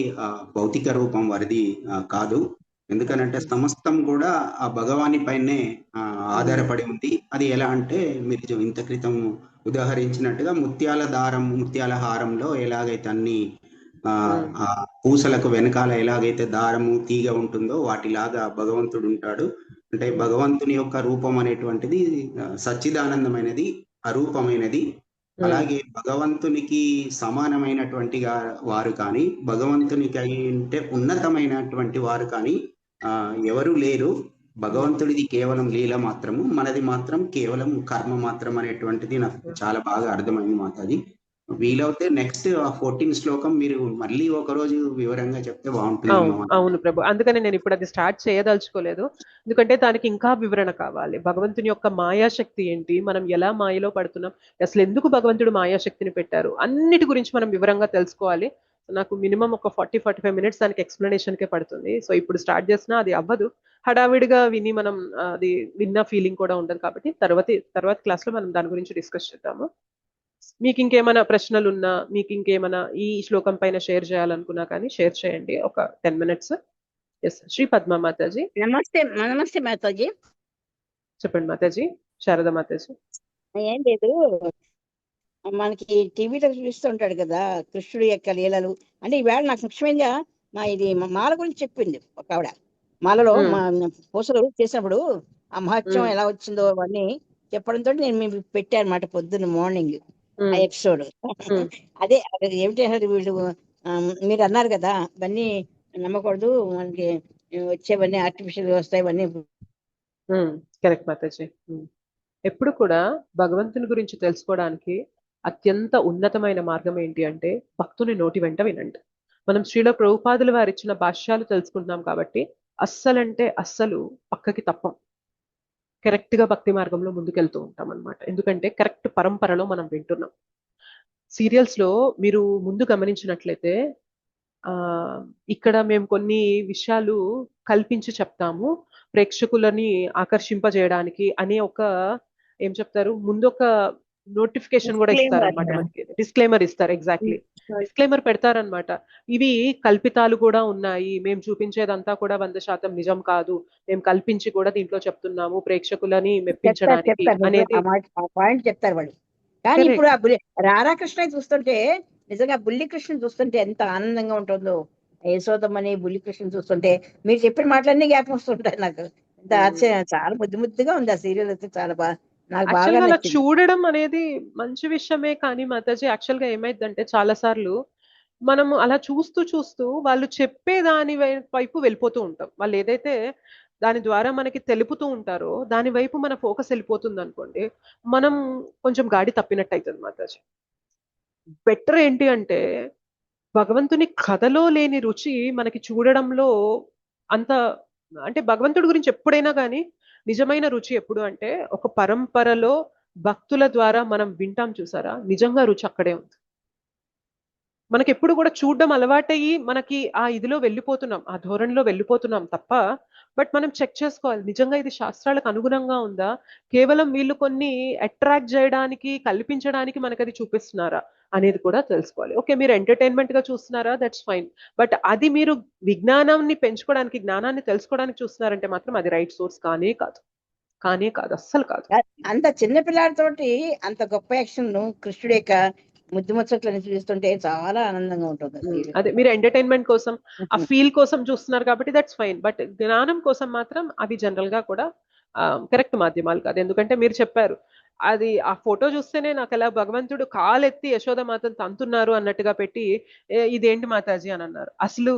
భౌతిక రూపం వారిది కాదు. ఎందుకనంటే సమస్తం కూడా ఆ భగవాని పైనే ఆధారపడి ఉంది. అది ఎలా అంటే మీరు ఇంత క్రితం ఉదాహరించినట్టుగా ముత్యాల దారం, ముత్యాల హారంలో ఎలాగైతే అన్ని పూసలకు వెనకాల ఎలాగైతే దారము తీగ ఉంటుందో వాటిలాగా భగవంతుడు ఉంటాడు. అంటే భగవంతుని యొక్క రూపం అనేటువంటిది సచ్చిదానందమైనది, అరూపమైనది. అలాగే భగవంతునికి సమానమైనటువంటి వారు కానీ, భగవంతునికి అంటే ఉన్నతమైనటువంటి వారు కానీ ఎవరు లేరు. భగవంతుడిది కేవలం లీల మాత్రము, మనది మాత్రం కేవలం కర్మ మాత్రం అనేటువంటిది నాకు చాలా బాగా అర్థమైంది మాతాజీ. వీలవుతే నెక్స్ట్ 14 శ్లోకం మీరు మళ్ళీ ఒక రోజు వివరంగా చెప్తే బాగుంటుంది. అవును ప్రభు, అందుకని నేను ఇప్పుడు అది స్టార్ట్ చేయదలుచుకోలేదు, ఎందుకంటే దానికి ఇంకా వివరణ కావాలి. భగవంతుని యొక్క మాయాశక్తి ఏంటి, మనం ఎలా మాయలో పడుతున్నాం, అసలు ఎందుకు భగవంతుడు మాయాశక్తిని పెట్టారు, అన్నిటి గురించి మనం వివరంగా తెలుసుకోవాలి. నాకు మినిమం ఒక 40-45 మినిట్స్ దానికి ఎక్స్ప్లెనేషన్ కే పడుతుంది. సో ఇప్పుడు స్టార్ట్ చేసినా అది అవ్వదు, హడావిడిగా విని మనం అది విన్న ఫీలింగ్ కూడా ఉండదు. కాబట్టి తర్వాత క్లాస్ లో మనం దాని గురించి డిస్కస్ చేద్దాము. మీకు ఇంకేమైనా ప్రశ్నలు ఉన్నా, మీకు ఇంకేమైనా ఈ శ్లోకం పైన షేర్ చేయాలనుకున్నా కానీ షేర్ చేయండి. ఒక 10 మినిట్స్. ఎస్, శ్రీ పద్మ మాతాజీ. నమస్తే మాతాజీ. చెప్పండి మాతాజీ. శారద మాతాజీ. ఏం లేదు, మనకి టీవీలో చూస్తుంటాడు కదా కృష్ణుడి యొక్క లీలలు. అంటే ఈవేళ నాకు ముఖ్యంగా ఇది మాల గురించి చెప్పింది ఒక ఆవిడ. మాలలో మా పూసలు చేసినప్పుడు ఆ మహత్యం ఎలా వచ్చిందో అవన్నీ చెప్పడంతో నేను మీకు పెట్టాను అన్నమాట పొద్దున్న మార్నింగ్ ఆ ఎపిసోడ్. అదే ఏమిటి వీళ్ళు మీరు అన్నారు కదా ఇవన్నీ నమ్మకూడదు, మనకి వచ్చేవన్నీ ఆర్టిఫిషియల్ వస్తాయి ఇవన్నీ. కరెక్ట్ మాతాజీ. ఎప్పుడు కూడా భగవంతుని గురించి తెలుసుకోవడానికి అత్యంత ఉన్నతమైన మార్గం ఏంటి అంటే భక్తుని నోటి వెంట వినండి. మనం శ్రీల ప్రభుపాదుల వారు ఇచ్చిన భాష్యాలు తెలుసుకుంటున్నాం కాబట్టి అస్సలంటే అస్సలు పక్కకి తప్పం, కరెక్ట్ గా భక్తి మార్గంలో ముందుకెళ్తూ ఉంటాం అనమాట. ఎందుకంటే కరెక్ట్ పరంపరలో మనం వింటున్నాం. సీరియల్స్ లో మీరు ముందు గమనించినట్లయితే ఇక్కడ మేము కొన్ని విషయాలు కల్పించి చెప్తాము ప్రేక్షకులని ఆకర్షింపజేయడానికి అనే ఒక ఏం చెప్తారు, ముందు ఒక నోటిఫికేషన్ కూడా ఇస్తారు అనమాట, మనకి డిస్క్లైమర్ ఇస్తారు. ఎగ్జాక్ట్లీ డిస్క్లైమర్ పెడతారనమాట. ఇవి కల్పితాలు కూడా ఉన్నాయి, మేము చూపించేదంతా కూడా 100% నిజం కాదు, మేము కల్పించి కూడా దీంట్లో చెప్తున్నాము ప్రేక్షకులని మెప్పించడానికి అనేది పాయింట్ చెప్తారు వాళ్ళు. కానీ ఇప్పుడు ఆ రాధాకృష్ణ చూస్తుంటే నిజంగా బుల్లి కృష్ణ చూస్తుంటే ఎంత ఆనందంగా ఉంటుందో, యశోదమ్మని బుల్లి కృష్ణ చూస్తుంటే మీరు చెప్పిన మాటలన్నీ జ్ఞాపకం వస్తుంటాయి నాకు. ఎంత ఆశ్చర్యం, చాలా ముద్దుగా ఉంది ఆ సీరియల్ అయితే, చాలా బాగా నాకు బాగా నచ్చింది. చూడడం అనేది మంచి విషయమే, కానీ మాతాజీ యాక్చువల్ గా ఏమైందంటే చాలా సార్లు మనము అలా చూస్తూ వాళ్ళు చెప్పే దాని వైపు వెళ్ళిపోతూ ఉంటాం. వాళ్ళు ఏదైతే దాని ద్వారా మనకి తెలుపుతూ ఉంటారో దాని వైపు మన ఫోకస్ వెళ్ళిపోతుంది అనుకోండి, మనం కొంచెం గాడి తప్పినట్టు అవుతుంది మాతాజీ. బెటర్ ఏంటి అంటే భగవంతుని కథలో లేని రుచి మనకి చూడడంలో అంత, అంటే భగవంతుడి గురించి ఎప్పుడైనా కానీ నిజమైన రుచి ఎప్పుడు అంటే ఒక పరంపరలో భక్తుల ద్వారా మనం వింటాం చూసారా, నిజంగా రుచి అక్కడే ఉంది. మనకి ఎప్పుడు కూడా చూడడం అలవాటయ్యి మనకి ఆ ఇదిలో వెళ్ళిపోతున్నాం, ఆ ధోరణిలో వెళ్ళిపోతున్నాం తప్ప, బట్ మనం చెక్ చేసుకోవాలి నిజంగా ఇది శాస్త్రాలకు అనుగుణంగా ఉందా, కేవలం వీళ్ళు కొన్ని అట్రాక్ట్ చేయడానికి కల్పించడానికి మనకు అది చూపిస్తున్నారా అనేది కూడా తెలుసుకోవాలి. ఓకే, మీరు ఎంటర్టైన్మెంట్ గా చూస్తున్నారా, దట్స్ ఫైన్, బట్ అది మీరు విజ్ఞానాన్ని పెంచుకోవడానికి, జ్ఞానాన్ని తెలుసుకోవడానికి చూస్తున్నారంటే మాత్రం అది రైట్ సోర్స్ కానే కాదు, అస్సలు కాదు. అంత చిన్న పిల్లాడితోటి అంత గొప్ప యాక్షన్ కృష్ణుడి యొక్క ముద్దు ముచ్చట్లని చూస్తుంటే చాలా ఆనందంగా ఉంటుంది. అదే మీరు ఎంటర్టైన్మెంట్ కోసం ఆ ఫీల్ కోసం చూస్తున్నారు కాబట్టి దట్స్ ఫైన్, బట్ జ్ఞానం కోసం మాత్రం అవి జనరల్ గా కూడా కరెక్ట్ మాధ్యమాలు కాదు. ఎందుకంటే మీరు చెప్పారు అది, ఆ ఫోటో చూస్తేనే నాకు అలా భగవంతుడు కాలెత్తి యశోదమాతను తంతున్నారు అన్నట్టుగా పెట్టి ఇదేంటి మాతాజీ అని అన్నారు. అసలు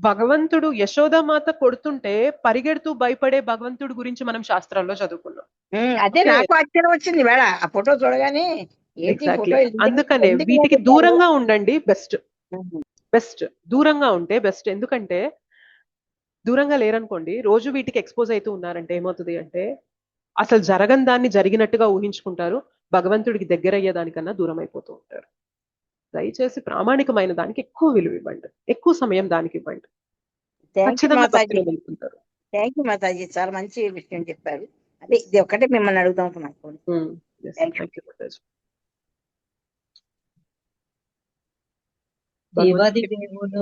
భగవంతుడు యశోదామాత కొడుతుంటే పరిగెడుతూ భయపడే భగవంతుడు గురించి మనం శాస్త్రాల్లో చదువుకున్నాం. అదే నాకు ఆశ్చర్యం వచ్చింది మేడం ఆ ఫోటో చూడగానే. అందుకనే వీటికి దూరంగా ఉండండి, బెస్ట్ దూరంగా ఉంటే బెస్ట్. ఎందుకంటే దూరంగా లేరనుకోండి, రోజు వీటికి ఎక్స్పోజ్ అవుతూ ఉన్నారంటే ఏమవుతుంది అంటే అసలు జరగని దాన్ని జరిగినట్టుగా ఊహించుకుంటారు, భగవంతుడికి దగ్గర అయ్యేదానికన్నా దూరం అయిపోతూ ఉంటారు. దయచేసి ప్రామాణికమైన దానికి ఎక్కువ విలువ ఇవ్వండి, ఎక్కువ సమయం దానికి ఇవ్వండి. థ్యాంక్ యూ మాతాజీ, చాలా మంచి విషయం చెప్పారు. అదే ఇది ఒకటే మిమ్మల్ని అడుగుతాం అనుకోండి. దేవాది దేవుడు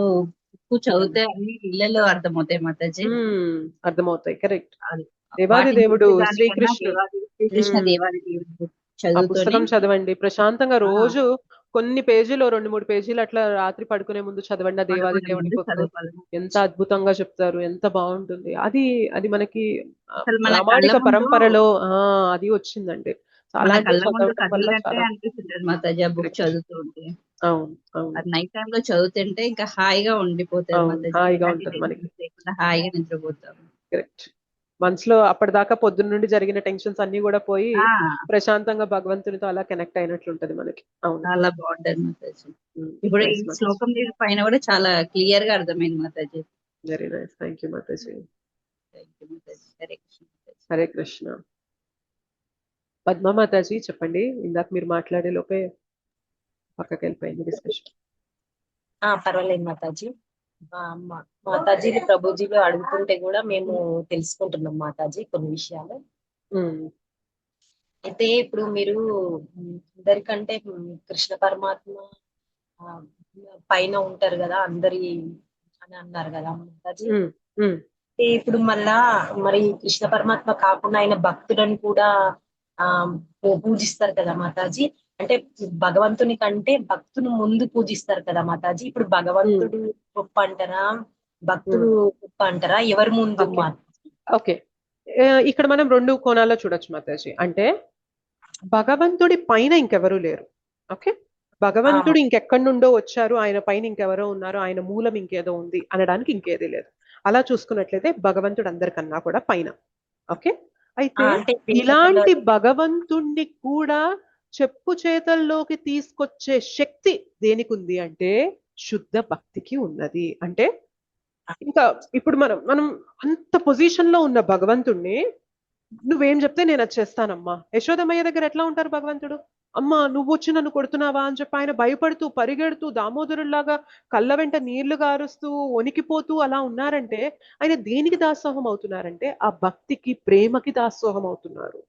చదివితే అన్ని ఇళ్లలో అర్థమవుతాయి మాతాజీ. అర్థమవుతాయి, కరెక్ట్. దేవాది దేవుడు శ్రీకృష్ణ దేవాది దేవుడు పుస్తకం చదవండి ప్రశాంతంగా, రోజు కొన్ని పేజీలు 2-3 పేజీలు అట్లా రాత్రి పడుకునే ముందు చదవండి. ఆ దేవాది దేవుడి ఎంత అద్భుతంగా చెప్తారు, ఎంత బాగుంటుంది. అది మనకి ప్రామాణిక పరంపరలో అది వచ్చిందండి. మన అలాంటివి కళ్ళ ముందు చదవటం వల్ల కదిలినట్టే చాలా అనిపిస్తుంటది మాతాజీ ఆ బుక్ కరెక్ట్. చదువుతూ ఉంటే. అవును అవును అది నైట్ టైమ్ లో చదువుతుంటే ఇంకా హాయిగా ఉండిపోతుంది అవును మాతాజీ. హాయిగా ఎలాంటి ఉంటుంది మనకి. టెన్షన్స్ లేకుండా హాయిగా నిద్రపోతాం. కరెక్ట్. మనసులో అప్పటిదాకా పొద్దున్న నుండి జరిగిన టెన్షన్స్ అన్ని కూడా పోయి ఆ ప్రశాంతంగా భగవంతునితో అలా కనెక్ట్ అయినట్లుంటది మనకి. అవును. చాలా బాగుంటది మాతాజీ. ఇప్పుడు ఈ నైస్ మాతాజీ. శ్లోకం పైన కూడా చాలా క్లియర్ గా అర్థమైంది Mataji. Very nice. Thank you మాతాజీ. Thank you Mataji. హరే కృష్ణ మాతాజీ. హరే కృష్ణ. పద్మ మాతాజీ చెప్పండి. ఇందాక మీరు మాట్లాడే లోపే పక్కకి వెళ్ళిపోయింది డిస్కషన్. పర్వాలేదు మాతాజీ. మాతాజీని ప్రభుజీలు అడుగుతుంటే కూడా మేము తెలుసుకుంటున్నాం మాతాజీ కొన్ని విషయాలు. అయితే ఇప్పుడు మీరు అందరికంటే కృష్ణ పరమాత్మ పైన ఉంటారు కదా అందరి అని అన్నారు కదా మాతాజీ. ఇప్పుడు మళ్ళా మరి కృష్ణ పరమాత్మ కాకుండా ఆయన భక్తులను కూడా పూజిస్తారు కదా మాతాజీ. అంటే భగవంతుని కంటే భక్తుని ముందు పూజిస్తారు కదా మాతాజీ. ఇప్పుడు భగవంతుడు గొప్ప అంటారా, భక్తుడు గొప్ప అంటారా, ఎవరి ముందు? ఓకే, ఇక్కడ మనం రెండు కోణాల్లో చూడొచ్చు మాతాజీ. అంటే భగవంతుడి పైన ఇంకెవరూ లేరు. ఓకే, భగవంతుడు ఇంకెక్కడి నుండో వచ్చారు, ఆయన పైన ఇంకెవరో ఉన్నారు, ఆయన మూలం ఇంకేదో ఉంది అనడానికి ఇంకేదీ లేదు. అలా చూసుకున్నట్లయితే భగవంతుడు అందరికన్నా కూడా పైన. ఓకే, అయితే ఇలాంటి భగవంతుణ్ణి కూడా చెప్పు చేతల్లోకి తీసుకొచ్చే శక్తి దేనికి ఉంది అంటే శుద్ధ భక్తికి ఉన్నది. అంటే ఇంకా ఇప్పుడు మనం అంత పొజిషన్ లో ఉన్న భగవంతుణ్ణి నువ్వేం చెప్తే నేను అది చేస్తానమ్మా. యశోదమయ్య దగ్గర ఎట్లా ఉంటారు భగవంతుడు? అమ్మా నువ్వు వచ్చి నన్ను కొడుతున్నావా అని చెప్పి ఆయన భయపడుతూ పరిగెడుతూ దామోదరులాగా కళ్ళ వెంట నీళ్లు గారుస్తూ వణికిపోతూ అలా ఉన్నారంటే ఆయన దేనికి దాసోహం అవుతున్నారంటే ఆ భక్తికి, ప్రేమకి దాసోహం అవుతున్నారు.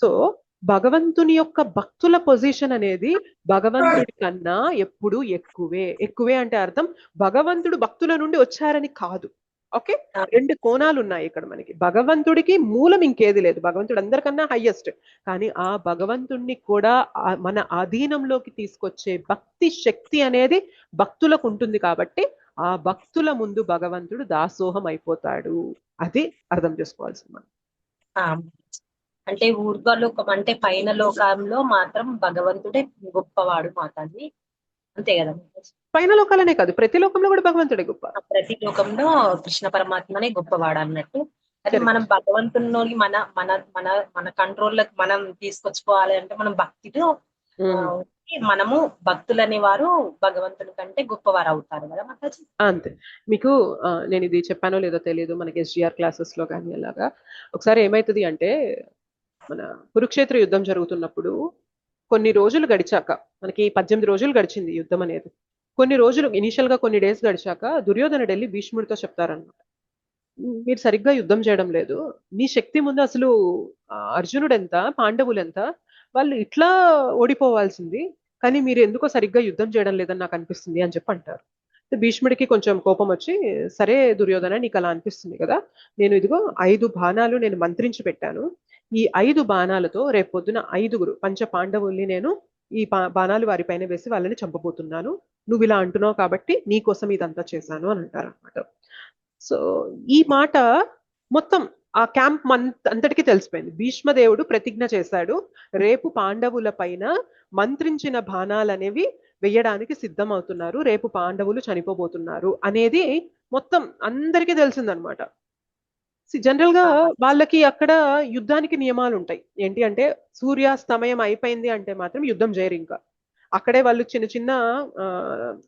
సో భగవంతుని యొక్క భక్తుల పొజిషన్ అనేది భగవంతుడి కన్నా ఎప్పుడు ఎక్కువే అంటే అర్థం భగవంతుడు భక్తుల నుండి వచ్చారని కాదు. ఓకే, రెండు కోణాలు ఉన్నాయి ఇక్కడ మనకి. భగవంతుడికి మూలం ఇంకేది లేదు, భగవంతుడు అందరికన్నా హైయెస్ట్. కానీ ఆ భగవంతుడిని కూడా మన ఆధీనంలోకి తీసుకొచ్చే భక్తి శక్తి అనేది భక్తులకు ఉంటుంది. కాబట్టి ఆ భక్తుల ముందు భగవంతుడు దాసోహం అయిపోతాడు. అది అర్థం చేసుకోవాల్సింది మనం. అంటే ఊర్ధ్వలోకం అంటే పైన లోకంలో మాత్రం భగవంతుడే గొప్పవాడు మాతాజీ, అంతే కదా? పైన లోకాలనే కాదు, ప్రతి లోకంలో కూడా భగవంతుడే గొప్ప. ప్రతి లోకంలో కృష్ణ పరమాత్మనే గొప్పవాడు అన్నట్టు. అదే మనం భగవంతుని మన మన మన మన కంట్రోల్లోకి మనం తీసుకొచ్చుకోవాలి అంటే మనం భక్తితో మనము భక్తులు అనేవారు భగవంతుని కంటే గొప్పవారు అవుతారు కదా మాతాజీ. అంతే. మీకు నేను ఇది చెప్పానో లేదో తెలియదు, మనకి SGR క్లాసెస్ లో కానీ అలాగా ఒకసారి ఏమైతుంది అంటే మన కురుక్షేత్ర యుద్ధం జరుగుతున్నప్పుడు కొన్ని రోజులు గడిచాక, మనకి 18 రోజులు గడిచింది యుద్ధం అనేది. కొన్ని రోజులు ఇనీషియల్ గా కొన్ని డేస్ గడిచాక దుర్యోధనుడు వెళ్ళి భీష్ముడితో చెప్తారనమాట, మీరు సరిగ్గా యుద్ధం చేయడం లేదు, మీ శక్తి ముందు అసలు అర్జునుడు ఎంత, పాండవులు ఎంత, వాళ్ళు ఇట్లా ఓడిపోవాల్సింది, కానీ మీరు ఎందుకో సరిగ్గా యుద్ధం చేయడం లేదని నాకు అనిపిస్తుంది అని చెప్పి అంటారు. భీష్ముడికి కొంచెం కోపం వచ్చి, సరే దుర్యోధన నీకు అలా అనిపిస్తుంది కదా, నేను ఇదిగో 5 బాణాలు నేను మంత్రించి పెట్టాను, ఈ 5 బాణాలతో రేపు పొద్దున 5 పంచ పాండవుల్ని నేను ఈ బాణాలు వారిపైన వేసి వాళ్ళని చంపబోతున్నాను, నువ్వు ఇలా అంటున్నావు కాబట్టి నీకోసం ఇదంతా చేశాను అని అంటారు అనమాట. సో ఈ మాట మొత్తం ఆ క్యాంప్ అంతటికి తెలిసిపోయింది. భీష్మదేవుడు ప్రతిజ్ఞ చేశాడు, రేపు పాండవుల పైన మంత్రించిన బాణాలనేవి వెయ్యడానికి సిద్ధం అవుతున్నారు, రేపు పాండవులు చనిపోబోతున్నారు అనేది మొత్తం అందరికీ తెలిసిందనమాట. జనరల్ గా వాళ్ళకి అక్కడ యుద్ధానికి నియమాలు ఉంటాయి. ఏంటి అంటే సూర్యాస్తమయం అయిపోయింది అంటే మాత్రం యుద్ధం చేయరు. ఇంకా అక్కడే వాళ్ళు చిన్న చిన్న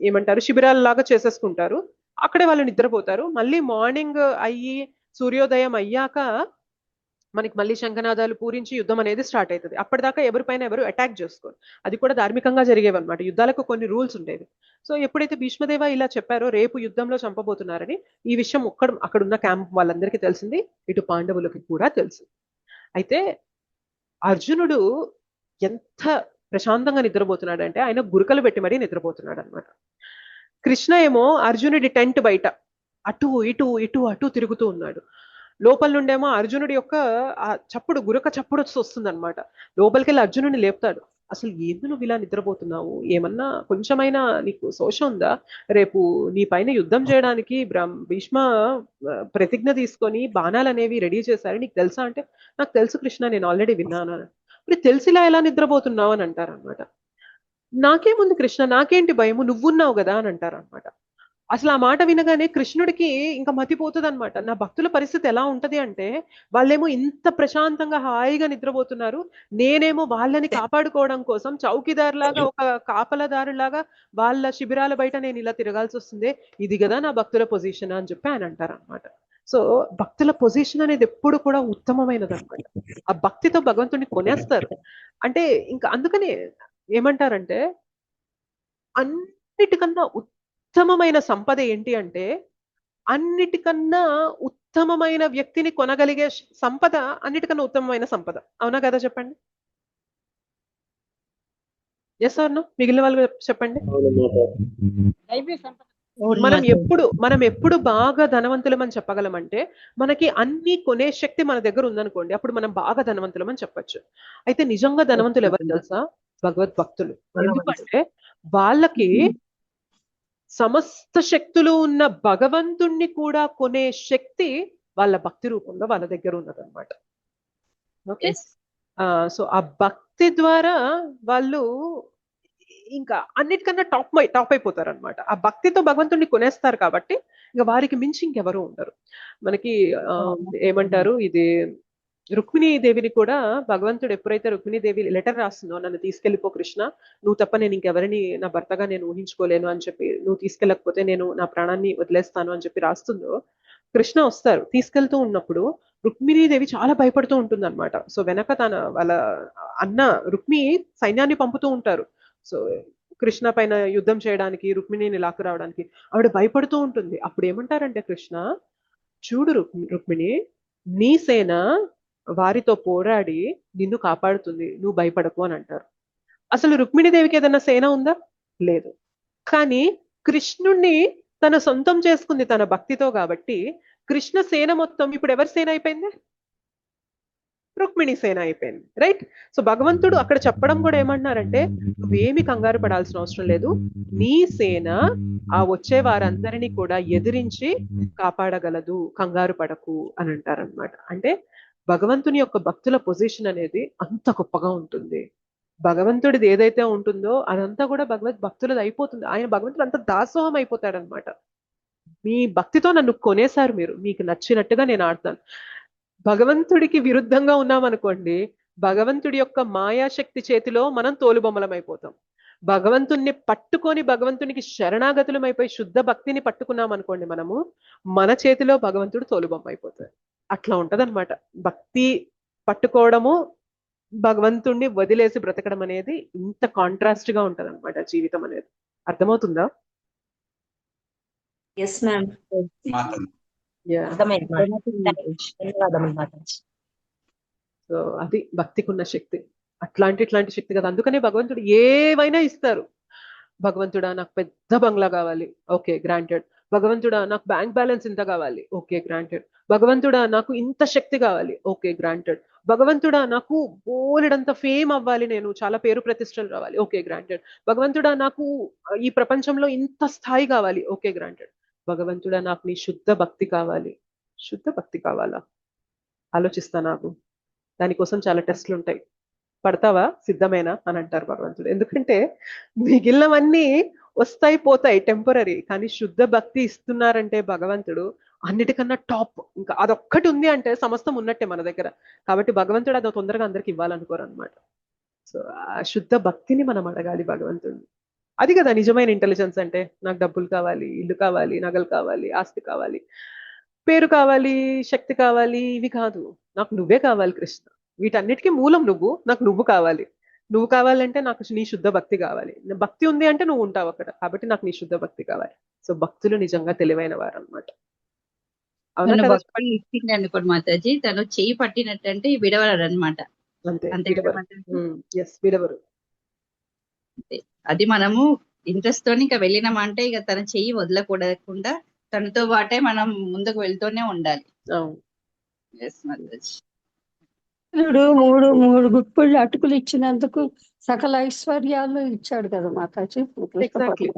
ఏమంటారు శిబిరాలలాగా చేసేసుకుంటారు, అక్కడే వాళ్ళు నిద్రపోతారు. మళ్ళీ మార్నింగ్ అయ్యి సూర్యోదయం అయ్యాక మనకి మళ్ళీ శంఖనాదాలు పూరించి యుద్ధం అనేది స్టార్ట్ అవుతుంది. అప్పటిదాకా ఎవరిపైన ఎవరు అటాక్ చేసుకోరు. అది కూడా ధార్మికంగా జరిగేవన్నమాట. యుద్ధాలకు కొన్ని రూల్స్ ఉండేవి. సో ఎప్పుడైతే భీష్మదేవ ఇలా చెప్పారో రేపు యుద్ధంలో చంపబోతున్నారని, ఈ విషయం అక్కడ ఉన్న క్యాంప్ వాళ్ళందరికీ తెలిసింది, ఇటు పాండవులకి కూడా తెలిసింది. అయితే అర్జునుడు ఎంత ప్రశాంతంగా నిద్రపోతున్నాడు అంటే ఆయన గురకలు పెట్టి మరీ నిద్రపోతున్నాడు అనమాట. కృష్ణ ఏమో అర్జునుడి టెంట్ బయట అటు ఇటు ఇటు అటు తిరుగుతూ ఉన్నాడు. లోపల నుండేమో అర్జునుడి యొక్క ఆ చప్పుడు గురక చప్పుడు వస్తుంది అనమాట. లోపలికి వెళ్ళి అర్జునుడిని లేపుతాడు, అసలు ఏంది నువ్వు ఇలా నిద్రపోతున్నావు, ఏమన్నా కొంచెమైనా నీకు శోష ఉందా, రేపు నీ పైన యుద్ధం చేయడానికి భీష్మ ప్రతిజ్ఞ తీసుకొని బాణాలు అనేవి రెడీ చేశారు, నీకు తెలుసా అంటే నాకు తెలుసు కృష్ణ, నేను ఆల్రెడీ విన్నాను. ఇప్పుడు తెలిసిలా ఎలా నిద్రపోతున్నావు అని అంటారు అనమాట. నాకేముంది కృష్ణ, నాకేంటి భయము, నువ్వున్నావు కదా అని అంటారు అనమాట. అసలు ఆ మాట వినగానే కృష్ణుడికి ఇంకా మతిపోతుంది అనమాట. నా భక్తుల పరిస్థితి ఎలా ఉంటది అంటే, వాళ్ళేమో ఇంత ప్రశాంతంగా హాయిగా నిద్రపోతున్నారు, నేనేమో వాళ్ళని కాపాడుకోవడం కోసం చౌకీదారులాగా, ఒక కాపలదారులాగా వాళ్ళ శిబిరాల బయట నేను ఇలా తిరగాల్సి వస్తుంది. ఇది కదా నా భక్తుల పొజిషన్ అని చెప్పి ఆయన అంటారు అనమాట. సో భక్తుల పొజిషన్ అనేది ఎప్పుడు కూడా ఉత్తమమైనది అనమాట. ఆ భక్తితో భగవంతుడిని కొనేస్తారు. అంటే ఇంకా అందుకనే ఏమంటారంటే, అన్నిటికన్నా ఉత్తమమైన సంపద ఏంటి అంటే, అన్నిటికన్నా ఉత్తమమైన వ్యక్తిని కొనగలిగే సంపద అన్నిటికన్నా ఉత్తమమైన సంపద. అవునా కదా చెప్పండి? Yes or no? మిగిలిన వాళ్ళు చెప్పండి. మనం ఎప్పుడు బాగా ధనవంతులం అని చెప్పగలమంటే, మనకి అన్ని కొనే శక్తి మన దగ్గర ఉందనుకోండి, అప్పుడు మనం బాగా ధనవంతులం అని చెప్పచ్చు. అయితే నిజంగా ధనవంతులు ఎవరు తెలుసా? భగవద్భక్తులు. ఎందుకంటే వాళ్ళకి సమస్త శక్తులు ఉన్న భగవంతుణ్ణి కూడా కొనే శక్తి వాళ్ళ భక్తి రూపంలో వాళ్ళ దగ్గర ఉన్నదన్నమాట. ఓకే, సో ఆ భక్తి ద్వారా వాళ్ళు ఇంకా అన్నిటికన్నా టాప్ అయిపోతారు అనమాట. ఆ భక్తితో భగవంతుడిని కొనేస్తారు కాబట్టి ఇంకా వారికి మించి ఇంకెవరు ఉండరు. మనకి ఏమంటారు, ఇది రుక్మిణీదేవిని కూడా భగవంతుడు ఎప్పుడైతే రుక్మిణీదేవి లెటర్ రాస్తుందో, నన్ను తీసుకెళ్ళిపో కృష్ణ, నువ్వు తప్ప నేను ఇంకెవరిని నా భర్తగా నేను ఊహించుకోలేను అని చెప్పి, నువ్వు తీసుకెళ్ళకపోతే నేను నా ప్రాణాన్ని వదిలేస్తాను అని చెప్పి రాస్తుందో, కృష్ణ వస్తారు. తీసుకెళ్తూ ఉన్నప్పుడు రుక్మిణీదేవి చాలా భయపడుతూ ఉంటుంది అనమాట. సో వెనక తన వాళ్ళ అన్న రుక్మి సైన్యాన్ని పంపుతూ ఉంటారు. సో కృష్ణ పైన యుద్ధం చేయడానికి, రుక్మిణిని లాక్కు రావడానికి ఆవిడ భయపడుతూ ఉంటుంది. అప్పుడు ఏమంటారంటే కృష్ణ, చూడు రుక్మిణి, నీ సేన వారితో పోరాడి నిన్ను కాపాడుతుంది, నువ్వు భయపడకు అని అంటారు. అసలు రుక్మిణీదేవికి ఏదైనా సేన ఉందా? లేదు. కానీ కృష్ణుణ్ణి తన సొంతం చేసుకుంది తన భక్తితో. కాబట్టి కృష్ణ సేన మొత్తం ఇప్పుడు ఎవరి సేన అయిపోయింది? రుక్మిణి సేన అయిపోయింది. రైట్? సో భగవంతుడు అక్కడ చెప్పడం కూడా ఏమంటున్నారంటే, నువ్వేమి కంగారు పడాల్సిన అవసరం లేదు, నీ సేన ఆ వచ్చే వారందరినీ కూడా ఎదిరించి కాపాడగలదు, కంగారు పడకు అని అంటారనమాట. అంటే భగవంతుని యొక్క భక్తుల పొజిషన్ అనేది అంత గొప్పగా ఉంటుంది. భగవంతుడిది ఏదైతే ఉంటుందో అదంతా కూడా భక్తులది అయిపోతుంది. ఆయన భగవంతుడు అంత దాసోహం అయిపోతాడనమాట. మీ భక్తితో నన్ను కొనేశారు మీరు, మీకు నచ్చినట్టుగా నేను ఆడతాను. భగవంతుడికి విరుద్ధంగా ఉన్నామనుకోండి, భగవంతుడి యొక్క మాయాశక్తి చేతిలో మనం తోలుబొమ్మలం అయిపోతాం. భగవంతుణ్ణి పట్టుకొని భగవంతునికి శరణాగతులం అయిపోయి శుద్ధ భక్తిని పట్టుకున్నాం అనుకోండి, మనము మన చేతిలో భగవంతుడు తోలుబొమ్మ అయిపోతాడు. అట్లా ఉంటదన్నమాట. భక్తి పట్టుకోవడము, భగవంతుణ్ణి వదిలేసి బ్రతకడం అనేది ఇంత కాంట్రాస్ట్ గా ఉంటది అనమాట జీవితం అనేది. అర్థమవుతుందా? Yes ma'am. సో అది భక్తికున్న శక్తి. ఇట్లాంటి శక్తి కదా. అందుకనే భగవంతుడు ఏవైనా ఇస్తారు. భగవంతుడా నాకు పెద్ద బంగ్లా కావాలి, ఓకే గ్రాంటెడ్. భగవంతుడా నాకు బ్యాంక్ బ్యాలెన్స్ ఇంత కావాలి, ఓకే గ్రాంటెడ్. భగవంతుడా నాకు ఇంత శక్తి కావాలి, ఓకే గ్రాంటెడ్. భగవంతుడా నాకు బోలెడంత ఫేమ్ అవ్వాలి, నేను చాలా పేరు ప్రతిష్టలు రావాలి, ఓకే గ్రాంటెడ్. భగవంతుడా నాకు ఈ ప్రపంచంలో ఇంత స్థాయి కావాలి, ఓకే గ్రాంటెడ్. భగవంతుడా నాకు నీ శుద్ధ భక్తి కావాలి. శుద్ధ భక్తి కావాలా? ఆలోచిస్తా, నాకు దానికోసం చాలా టెస్ట్లు ఉంటాయి, పడతావా, సిద్ధమేనా అని అంటారు భగవంతుడు. ఎందుకంటే మిగిలినవన్నీ వస్తాయి పోతాయి, టెంపరీ. కానీ శుద్ధ భక్తి ఇస్తున్నారంటే భగవంతుడు అన్నిటికన్నా టాప్. ఇంకా అదొక్కటి ఉంది అంటే సమస్తం ఉన్నట్టే మన దగ్గర. కాబట్టి భగవంతుడు అది తొందరగా అందరికి ఇవ్వాలనుకోరు అనమాట. సో ఆ శుద్ధ భక్తిని మనం అడగాలి భగవంతుడిని. అది కదా నిజమైన ఇంటెలిజెన్స్ అంటే. నాకు డబ్బులు కావాలి, ఇల్లు కావాలి, నగలు కావాలి, ఆస్తి కావాలి, పేరు కావాలి, శక్తి కావాలి, ఇవి కాదు. నాకు నువ్వే కావాలి కృష్ణ. వీటన్నిటికీ మూలం నువ్వు, నాకు నువ్వు కావాలి. నువ్వు కావాలంటే నాకు నీ శుద్ధ భక్తి కావాలి. భక్తి ఉంది అంటే నువ్వు ఉంటావు అక్కడ, కాబట్టి నాకు నీ శుద్ధ భక్తి కావాలి. సో భక్తులు నిజంగా తెలివైన వారు అనమాట. అవునా కదా? ఇచ్చింది అనుకోండి మాతాజీ, తను చెయ్యి పట్టినట్టు అంటే విడవరు అనమాట. అంతే, విడవరు. అది మనము ఇంట్రెస్ట్ తోని ఇంకా వెళ్ళినామంటే ఇక తన చెయ్యి వదలకూడకుండా తనతో పాటే మనం ముందుకు వెళ్తూనే ఉండాలి. మూడు గుప్పిళ్ళు అటుకులు ఇచ్చినందుకు సకల ఐశ్వర్యాలు ఇచ్చాడు కదా మాతాజీ. ఎగ్జాక్ట్లీ.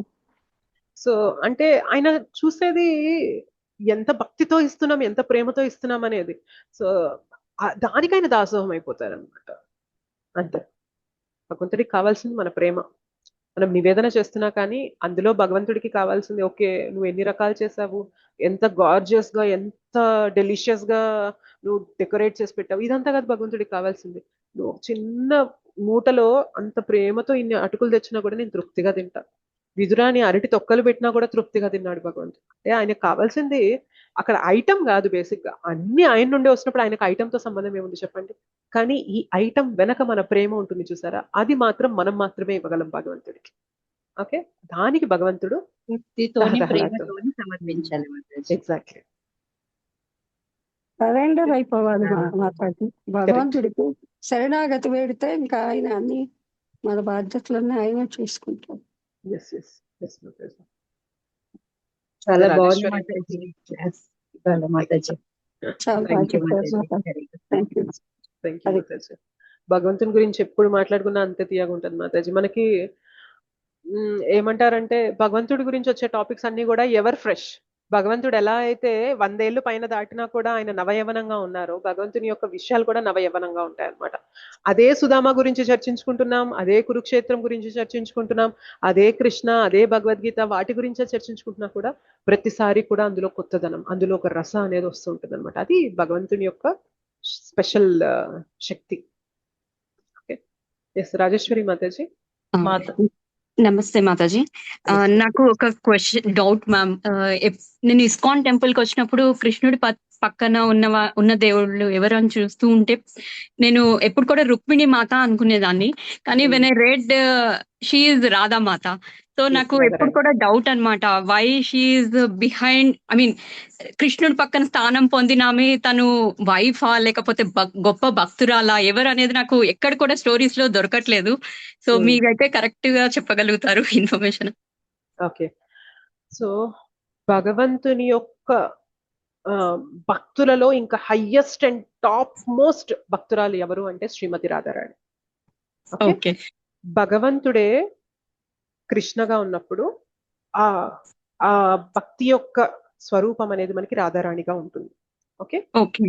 సో అంటే ఆయన చూసేది ఎంత భక్తితో ఇస్తున్నాం, ఎంత ప్రేమతో ఇస్తున్నాం అనేది. సో దానికైనా దాసోహం అయిపోతారు అనమాట. అంతే. భగవంతుడికి కావాల్సింది మన ప్రేమ. మనం నివేదన చేస్తున్నా కానీ అందులో భగవంతుడికి కావాల్సింది ఓకే, నువ్వు ఎన్ని రకాలు చేసావు, ఎంత గార్జియస్ గా, ఎంత డెలిషియస్ గా నువ్వు డెకరేట్ చేసి పెట్టావు, ఇదంతా కాదు భగవంతుడికి కావాల్సింది. నువ్వు చిన్న మూటలో అంత ప్రేమతో ఇన్ని అటుకులు తెచ్చినా కూడా నేను తృప్తిగా తింటా. విదురాని అరటి తొక్కలు పెట్టినా కూడా తృప్తిగా తిన్నాడు భగవంతుడు. అంటే ఆయనకు కావాల్సింది అక్కడ ఐటమ్ కాదు, బేసిక్ గా అన్ని ఆయన నుండి వస్తున్నప్పుడు ఆయనకు ఐటమ్ తో సంబంధం ఏముంది చెప్పండి. కానీ ఈ ఐటమ్ వెనక మన ప్రేమ ఉంటుంది చూసారా, అది మాత్రం మనం మాత్రమే ఇవ్వగలం భగవంతుడికి. ఓకే, దానికి భగవంతుడు భక్తితోని ప్రేమతోని సమర్పించాలి మాతాజీ. ఎగ్జాక్ట్లీ. సరెండర్ అయిపోవాలి మాతాజీ. భగవంతుడికి శరణాగతి వేడితే ఇంకా ఆయన అన్ని మన బాధ్యతలన్నీ ఆయన చూసుకుంటారు. చాలా బాగుంది రాజేశ్వరి. మాతాజీ. చాలా మాతాజీ. చాలా థ్యాంక్ యూ బాగా మాతాజీ. చెప్పారు. Thank you. Thank you Mataji. భగవంతుని గురించి ఎప్పుడు మాట్లాడుకున్నా అంతే తీయగా ఉంటుంది మాతాజీ. మనకి ఏమంటారంటే భగవంతుడి గురించి వచ్చే టాపిక్స్ అన్ని కూడా ఎవర్ ఫ్రెష్. భగవంతుడు ఎలా అయితే 100 ఏళ్ళు పైన దాటినా కూడా ఆయన నవయవనంగా ఉన్నారో, భగవంతుని యొక్క విషయాలు కూడా నవయవనంగా ఉంటాయి అన్నమాట. అదే సుధామ గురించి చర్చించుకుంటున్నాం, అదే కురుక్షేత్రం గురించి చర్చించుకుంటున్నాం, అదే కృష్ణ, అదే భగవద్గీత, వాటి గురించే చర్చించుకుంటున్నా కూడా ప్రతిసారి కూడా అందులో కొత్తదనం, అందులో ఒక రస అనేది వస్తుంటుంది అనమాట. అది భగవంతుని యొక్క స్పెషల్ శక్తి. ఓకే, ఎస్ రాజేశ్వరి మాతాజీ. నమస్తే మాతాజీ. నాకు ఒక క్వశ్చన్, డౌట్ మ్యామ్. నేను ఇస్కాన్ టెంపుల్ కి వచ్చినప్పుడు కృష్ణుడి పక్కన ఉన్న దేవుళ్ళు ఎవరు అని చూస్తూ ఉంటే నేను ఎప్పుడు కూడా రుక్మిణి మాత అనుకునేదాన్ని. కానీ when I read she Radha మాత. సో నాకు ఎప్పుడు కూడా డౌట్ అన్నమాట, why she behind, I mean కృష్ణుడి పక్కన స్థానం పొందినామే తను వైఫా లేకపోతే గొప్ప భక్తురాలా ఎవరు అనేది నాకు ఎక్కడ కూడా స్టోరీస్ లో దొరకట్లేదు. సో మీరైతే కరెక్ట్ గా చెప్పగలుగుతారు ఇన్ఫర్మేషన్. ఓకే, సో భగవంతుని యొక్క భక్తులలో ఇంకా హైయెస్ట్ అండ్ టాప్ మోస్ట్ భక్తురాలు ఎవరు అంటే శ్రీమతి రాధారాణి. ఓకే, భగవంతుడే కృష్ణగా ఉన్నప్పుడు ఆ ఆ భక్తి యొక్క స్వరూపం అనేది మనకి రాధారాణిగా ఉంటుంది. ఓకే,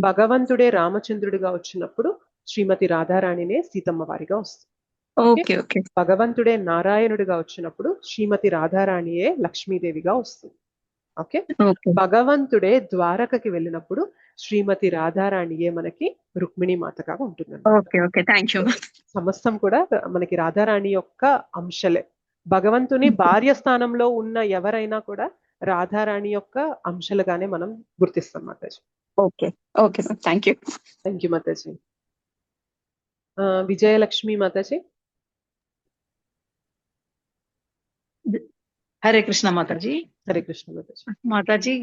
భగవంతుడే రామచంద్రుడిగా వచ్చినప్పుడు శ్రీమతి రాధారాణినే సీతమ్మ వారిగా వస్తుంది. భగవంతుడే నారాయణుడిగా వచ్చినప్పుడు శ్రీమతి రాధారాణియే లక్ష్మీదేవిగా వస్తుంది. ఓకే, భగవంతుడే ద్వారకకి వెళ్ళినప్పుడు శ్రీమతి రాధారాణియే మనకి రుక్మిణి మాతగా ఉంటుంది. సమస్తం కూడా మనకి రాధారాణి యొక్క అంశలే. భగవంతుని భార్య స్థానంలో ఉన్న ఎవరైనా కూడా రాధారాణి యొక్క అంశాలుగానే మనం గుర్తిస్తాం మాతాజీ. Okay okay thank you. Thank you మాతాజీ. విజయలక్ష్మి మాతాజీ. హరే కృష్ణ మాతాజీ. హరే కృష్ణ మాతాజీ. మాతాజీ,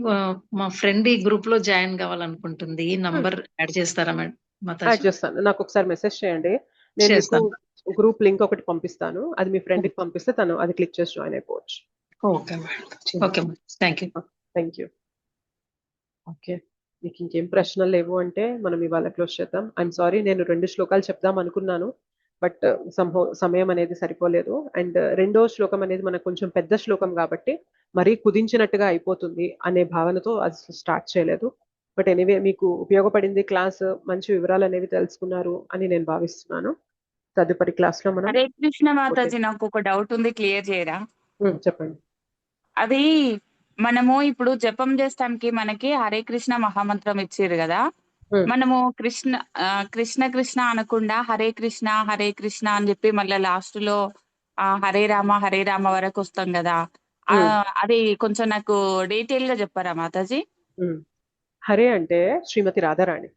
మా ఫ్రెండ్ ఈ గ్రూప్ లో జాయిన్ కావాలనుకుంటుంది, ఈ నంబర్ యాడ్ చేస్తారా మేడం? యాడ్ చేస్తాను, నాకు ఒకసారి మెసేజ్ చేయండి. నేను గ్రూప్ లింక్ ఒకటి పంపిస్తాను, అది మీ ఫ్రెండ్ కి పంపిస్తే తను అది క్లిక్ చేసి జాయిన్ అయిపోవచ్చు. Okay madam. Okay thank you. Thank you. Okay, మీకు ఇంకేం ప్రశ్నలు లేవు అంటే మనం ఇవాళ క్లోజ్ చేద్దాం. ఐఎమ్ సారీ, నేను 2 శ్లోకాలు చెప్దాం అనుకున్నాను, బట్ సమయం అనేది సరిపోలేదు. అండ్ 2వ శ్లోకం అనేది మనకు కొంచెం పెద్ద శ్లోకం కాబట్టి మరీ కుదించినట్టుగా అయిపోతుంది అనే భావనతో అది స్టార్ట్ చేయలేదు. బట్ ఎనీవే మీకు ఉపయోగపడింది క్లాస్, మంచి వివరాలు అనేవి తెలుసుకున్నారు అని నేను భావిస్తున్నాను. తదుపరి క్లాస్ లో మనం. హరే కృష్ణ మాతాజీ, నాకు ఒక డౌట్ ఉంది, క్లియర్ చేయరా? చెప్పండి. అది మనము ఇప్పుడు జపం చేస్తానికి మనకి హరే కృష్ణ మహామంత్రం ఇచ్చారు కదా, మనము కృష్ణ కృష్ణ కృష్ణ అనకుండా హరే కృష్ణ అని చెప్పి మళ్ళీ లాస్ట్ లో హరే రామ వరకు వస్తాం కదా, అది కొంచెం నాకు డీటెయిల్ గా చెప్పారా మాతాజీ? హరే అంటే శ్రీమతి రాధారాణి,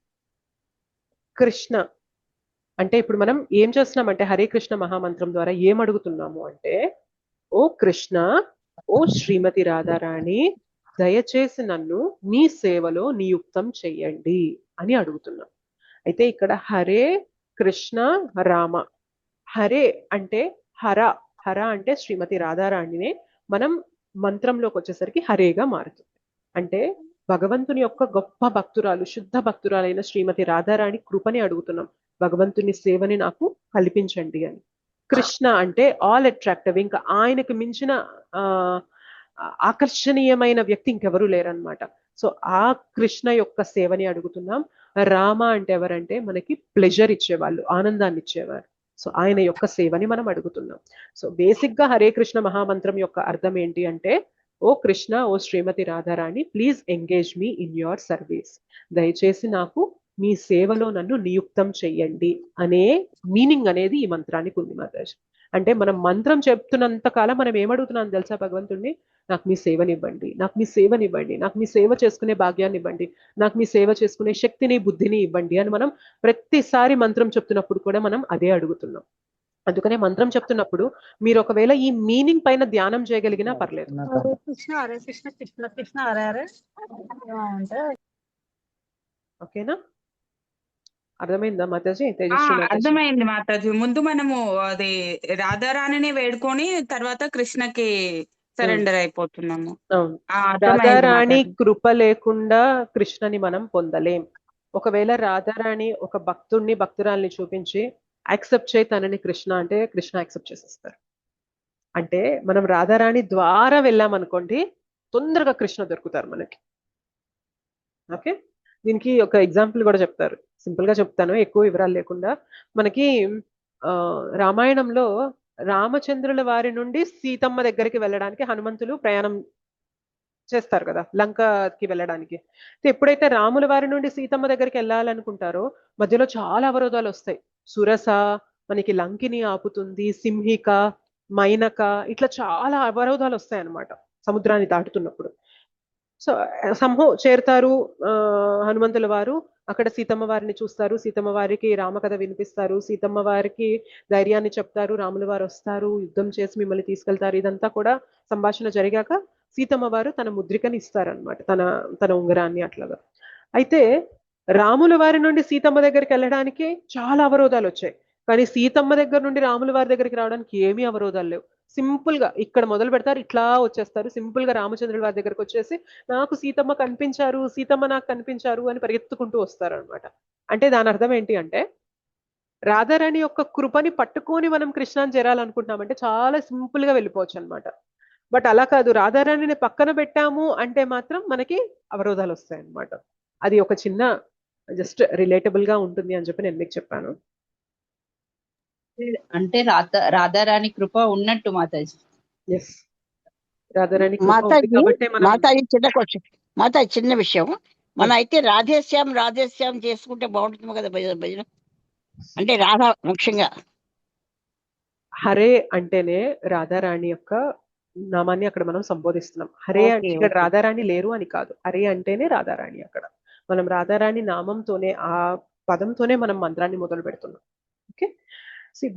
కృష్ణ అంటే ఇప్పుడు మనం ఏం చేస్తున్నామంటే హరే కృష్ణ మహామంత్రం ద్వారా ఏం అడుగుతున్నాము అంటే, ఓ కృష్ణ, ఓ శ్రీమతి రాధారాణి, దయచేసి నన్ను నీ సేవలో నియుక్తం చెయ్యండి అని అడుగుతున్నాం. అయితే ఇక్కడ హరే కృష్ణ రామ, హరే అంటే హర అంటే శ్రీమతి రాధారాణినే మనం మంత్రంలోకి వచ్చేసరికి హరేగా మారుతుంది. అంటే భగవంతుని యొక్క గొప్ప భక్తురాలు, శుద్ధ భక్తురాలైన శ్రీమతి రాధారాణి కృపని అడుగుతున్నాం, భగవంతుని సేవని నాకు కల్పించండి అని. కృష్ణ అంటే ఆల్ అట్రాక్టివ్, ఇంకా ఆయనకు మించిన ఆకర్షణీయమైన వ్యక్తి ఇంకెవరూ లేరనమాట. సో ఆ కృష్ణ యొక్క సేవని అడుగుతున్నాం. రామ అంటే ఎవరంటే మనకి ప్లెజర్ ఇచ్చేవాళ్ళు, ఆనందాన్ని ఇచ్చేవారు. సో ఆయన యొక్క సేవని మనం అడుగుతున్నాం. సో బేసిక్ గా హరే కృష్ణ మహామంత్రం యొక్క అర్థం ఏంటి అంటే, ఓ కృష్ణ, ఓ Srimati Radharani, please engage me in your service. దయచేసి నాకు మీ సేవలో నన్ను నియుక్తం చెయ్యండి అనే మీనింగ్ అనేది ఈ మంత్రానికి ఉంది మాతాజీ. అంటే మనం మంత్రం చెప్తున్నంత కాలం మనం ఏమడుగుతున్నాం తెలుసా భగవంతుడిని, నాకు మీ సేవనివ్వండి, నాకు మీ సేవనివ్వండి, నాకు మీ సేవ చేసుకునే భాగ్యాన్ని ఇవ్వండి, నాకు మీ సేవ చేసుకునే శక్తిని బుద్ధిని ఇవ్వండి అని మనం ప్రతిసారి మంత్రం చెప్తున్నప్పుడు కూడా మనం అదే అడుగుతున్నాం. అందుకనే మంత్రం చెప్తున్నప్పుడు మీరు ఒకవేళ ఈ మీనింగ్ పైన ధ్యానం చేయగలిగినా పర్లేదు. కృష్ణ హరే కృష్ణ కృష్ణ కృష్ణ హరే హరే ఓకేనా? అర్థమైందా మాతాజీ? తేజస్వి మాతాజీ అర్థమైంది మాతాజీ. ముందు మనము అది రాధారాణిని వేడుకొని తర్వాత కృష్ణకి సరెండర్ అయిపోతున్నాము. అవును, అర్థమైంది రాధారాణి మాతాజీ. కృప లేకుండా కృష్ణని మనం పొందలేం. ఒకవేళ రాధారాణి ఒక భక్తుడిని భక్తురాల్ని చూపించి యాక్సెప్ట్ చేయి తనని కృష్ణ అంటే కృష్ణ యాక్సెప్ట్ చేసేస్తారు. అంటే మనం రాధారాణి ద్వారా వెళ్ళామనుకోండి తొందరగా కృష్ణ దొరుకుతారు మనకి. ఓకే, దీనికి ఒక ఎగ్జాంపుల్ కూడా చెప్తారు, సింపుల్ గా చెప్తాను ఎక్కువ వివరాలు లేకుండా. మనకి రామాయణంలో రామచంద్రుల వారి నుండి సీతమ్మ దగ్గరికి వెళ్ళడానికి హనుమంతులు ప్రయాణం చేస్తారు కదా లంకకి వెళ్ళడానికి. ఎప్పుడైతే రాముల వారి నుండి సీతమ్మ దగ్గరికి వెళ్ళాలనుకుంటారో మధ్యలో చాలా అవరోధాలు వస్తాయి. సురస మనకి లంకిని ఆపుతుంది, సింహిక, మైనక, ఇట్లా చాలా అవరోధాలు వస్తాయి అన్నమాట సముద్రాన్ని దాటుతున్నప్పుడు. సో చేరుతారు హనుమంతుల వారు. అక్కడ సీతమ్మ వారిని చూస్తారు, సీతమ్మ వారికి రామకథ వినిపిస్తారు, సీతమ్మ వారికి ధైర్యాన్ని చెప్తారు, రాముల వారు వస్తారు, యుద్ధం చేసి మిమ్మల్ని తీసుకెళ్తారు. ఇదంతా కూడా సంభాషణ జరిగాక సీతమ్మ వారు తన ముద్రికని ఇస్తారనమాట, తన ఉంగరాన్ని అట్లాగా. అయితే రాముల వారి నుండి సీతమ్మ దగ్గరికి వెళ్ళడానికి చాలా అవరోధాలు వచ్చాయి, కానీ సీతమ్మ దగ్గర నుండి రాముల వారి దగ్గరికి రావడానికి ఏమీ అవరోధాలు లేవు. సింపుల్ గా ఇక్కడ మొదలు పెడతారు, ఇట్లా వచ్చేస్తారు. సింపుల్ గా రామచంద్రుల వారి దగ్గరకు వచ్చేసి నాకు సీతమ్మ కనిపించారు, సీతమ్మ నాకు కనిపించారు అని పరిగెత్తుకుంటూ వస్తారు అనమాట. అంటే దాని అర్థం ఏంటి అంటే, రాధారాణి యొక్క కృపని పట్టుకొని మనం కృష్ణాన్ని చేరాలనుకుంటున్నామంటే చాలా సింపుల్ గా వెళ్ళిపోవచ్చు అనమాట. బట్ అలా కాదు, రాధారాణిని పక్కన పెట్టాము అంటే మాత్రం మనకి అవరోధాలు వస్తాయి అన్నమాట. అది ఒక చిన్న జస్ట్ రిలేటబుల్ గా ఉంటుంది అని చెప్పి నేను మీకు చెప్పాను. అంటే రాధారాణి కృప ఉన్నట్టు మాతాజీ. ఎస్, రాధారాణి మాతాజీ చిన్న క్వశ్చన్, మాతాజీ చిన్న విషయం. మన అయితే రాధేశ్యాం చేసుకుంటే బాగుంటుంది కదా భజన, అంటే రాధా ముఖ్యంగా. హరే అంటేనే రాధారాణి యొక్క నామాన్ని అక్కడ మనం సంబోధిస్తున్నాం. హరే అంటే ఇక్కడ రాధారాణి లేరు అని కాదు, హరే అంటేనే రాధారాణి. అక్కడ మనం రాధారాణి నామంతోనే, ఆ పదంతోనే మనం మంత్రాన్ని మొదలు పెడుతున్నాం. ఓకే,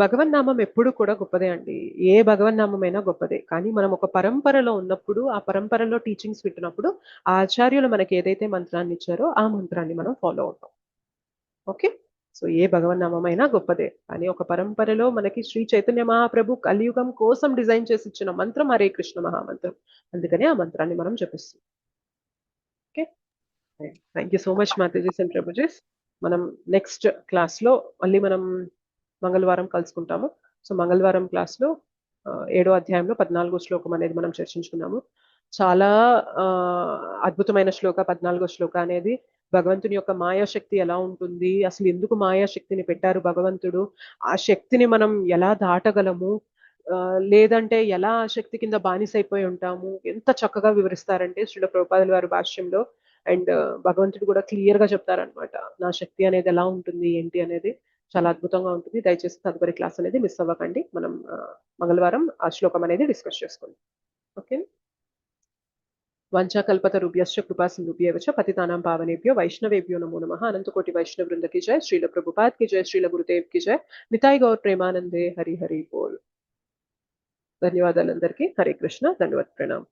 భగవన్ నామం ఎప్పుడు కూడా గొప్పదే అండి, ఏ భగవన్ నామైనా గొప్పదే. కానీ మనం ఒక పరంపరలో ఉన్నప్పుడు, ఆ పరంపరలో టీచింగ్స్ వింటున్నప్పుడు ఆ ఆచార్యులు మనకి ఏదైతే మంత్రాన్ని ఇచ్చారో ఆ మంత్రాన్ని మనం ఫాలో అవుతాం. ఓకే, సో ఏ భగవన్ నామైనా గొప్పదే, కానీ ఒక పరంపరలో మనకి శ్రీ చైతన్య మహాప్రభు కలియుగం కోసం డిజైన్ చేసి ఇచ్చిన మంత్రం హరే కృష్ణ మహామంత్రం. అందుకనే ఆ మంత్రాన్ని మనం జపిస్తాం. Okay, thank you so much మాతాజీస్ అండ్ ప్రభుజీస్. మనం నెక్స్ట్ క్లాస్ లో మళ్ళీ మనం మంగళవారం కలుసుకుంటాము. సో మంగళవారం క్లాస్ లో 7వ అధ్యాయంలో 14వ శ్లోకం అనేది మనం చర్చించుకున్నాము. చాలా అద్భుతమైన శ్లోక 14వ శ్లోక అనేది. భగవంతుని యొక్క మాయాశక్తి ఎలా ఉంటుంది, అసలు ఎందుకు మాయాశక్తిని పెట్టారు భగవంతుడు, ఆ శక్తిని మనం ఎలా దాటగలము, లేదంటే ఎలా ఆ శక్తి కింద బానిసైపోయి ఉంటాము, ఎంత చక్కగా వివరిస్తారంటే శ్రీల ప్రభుపాదుల వారి భాష్యంలో. అండ్ భగవంతుడు కూడా క్లియర్ గా చెప్తారనమాట, నా శక్తి అనేది ఎలా ఉంటుంది ఏంటి అనేది. చాలా అద్భుతంగా ఉంటుంది. దయచేసి తదుపరి క్లాస్ అనేది మిస్ అవ్వకండి. మనం మంగళవారం ఆ శ్లోకం అనేది డిస్కస్ చేసుకుందాం. ఓకే, వంచాకల్పతరుభ్యశ్చ కృపా సింధుభ్యశ్చ పతితానాం పావనేభ్యో వైష్ణవేభ్యో నమో నమః. అనంతకోటి వైష్ణవ వృంద की जय, श्रील प्रभुपाद की जय, श्रील गुरुदेव की जय, निताई गौर प्रेमानंदे, हरि हरि बोल. ధన్యవాదాలు అందరికీ. హరే కృష్ణ, ధన్యవాద, ప్రణామ్.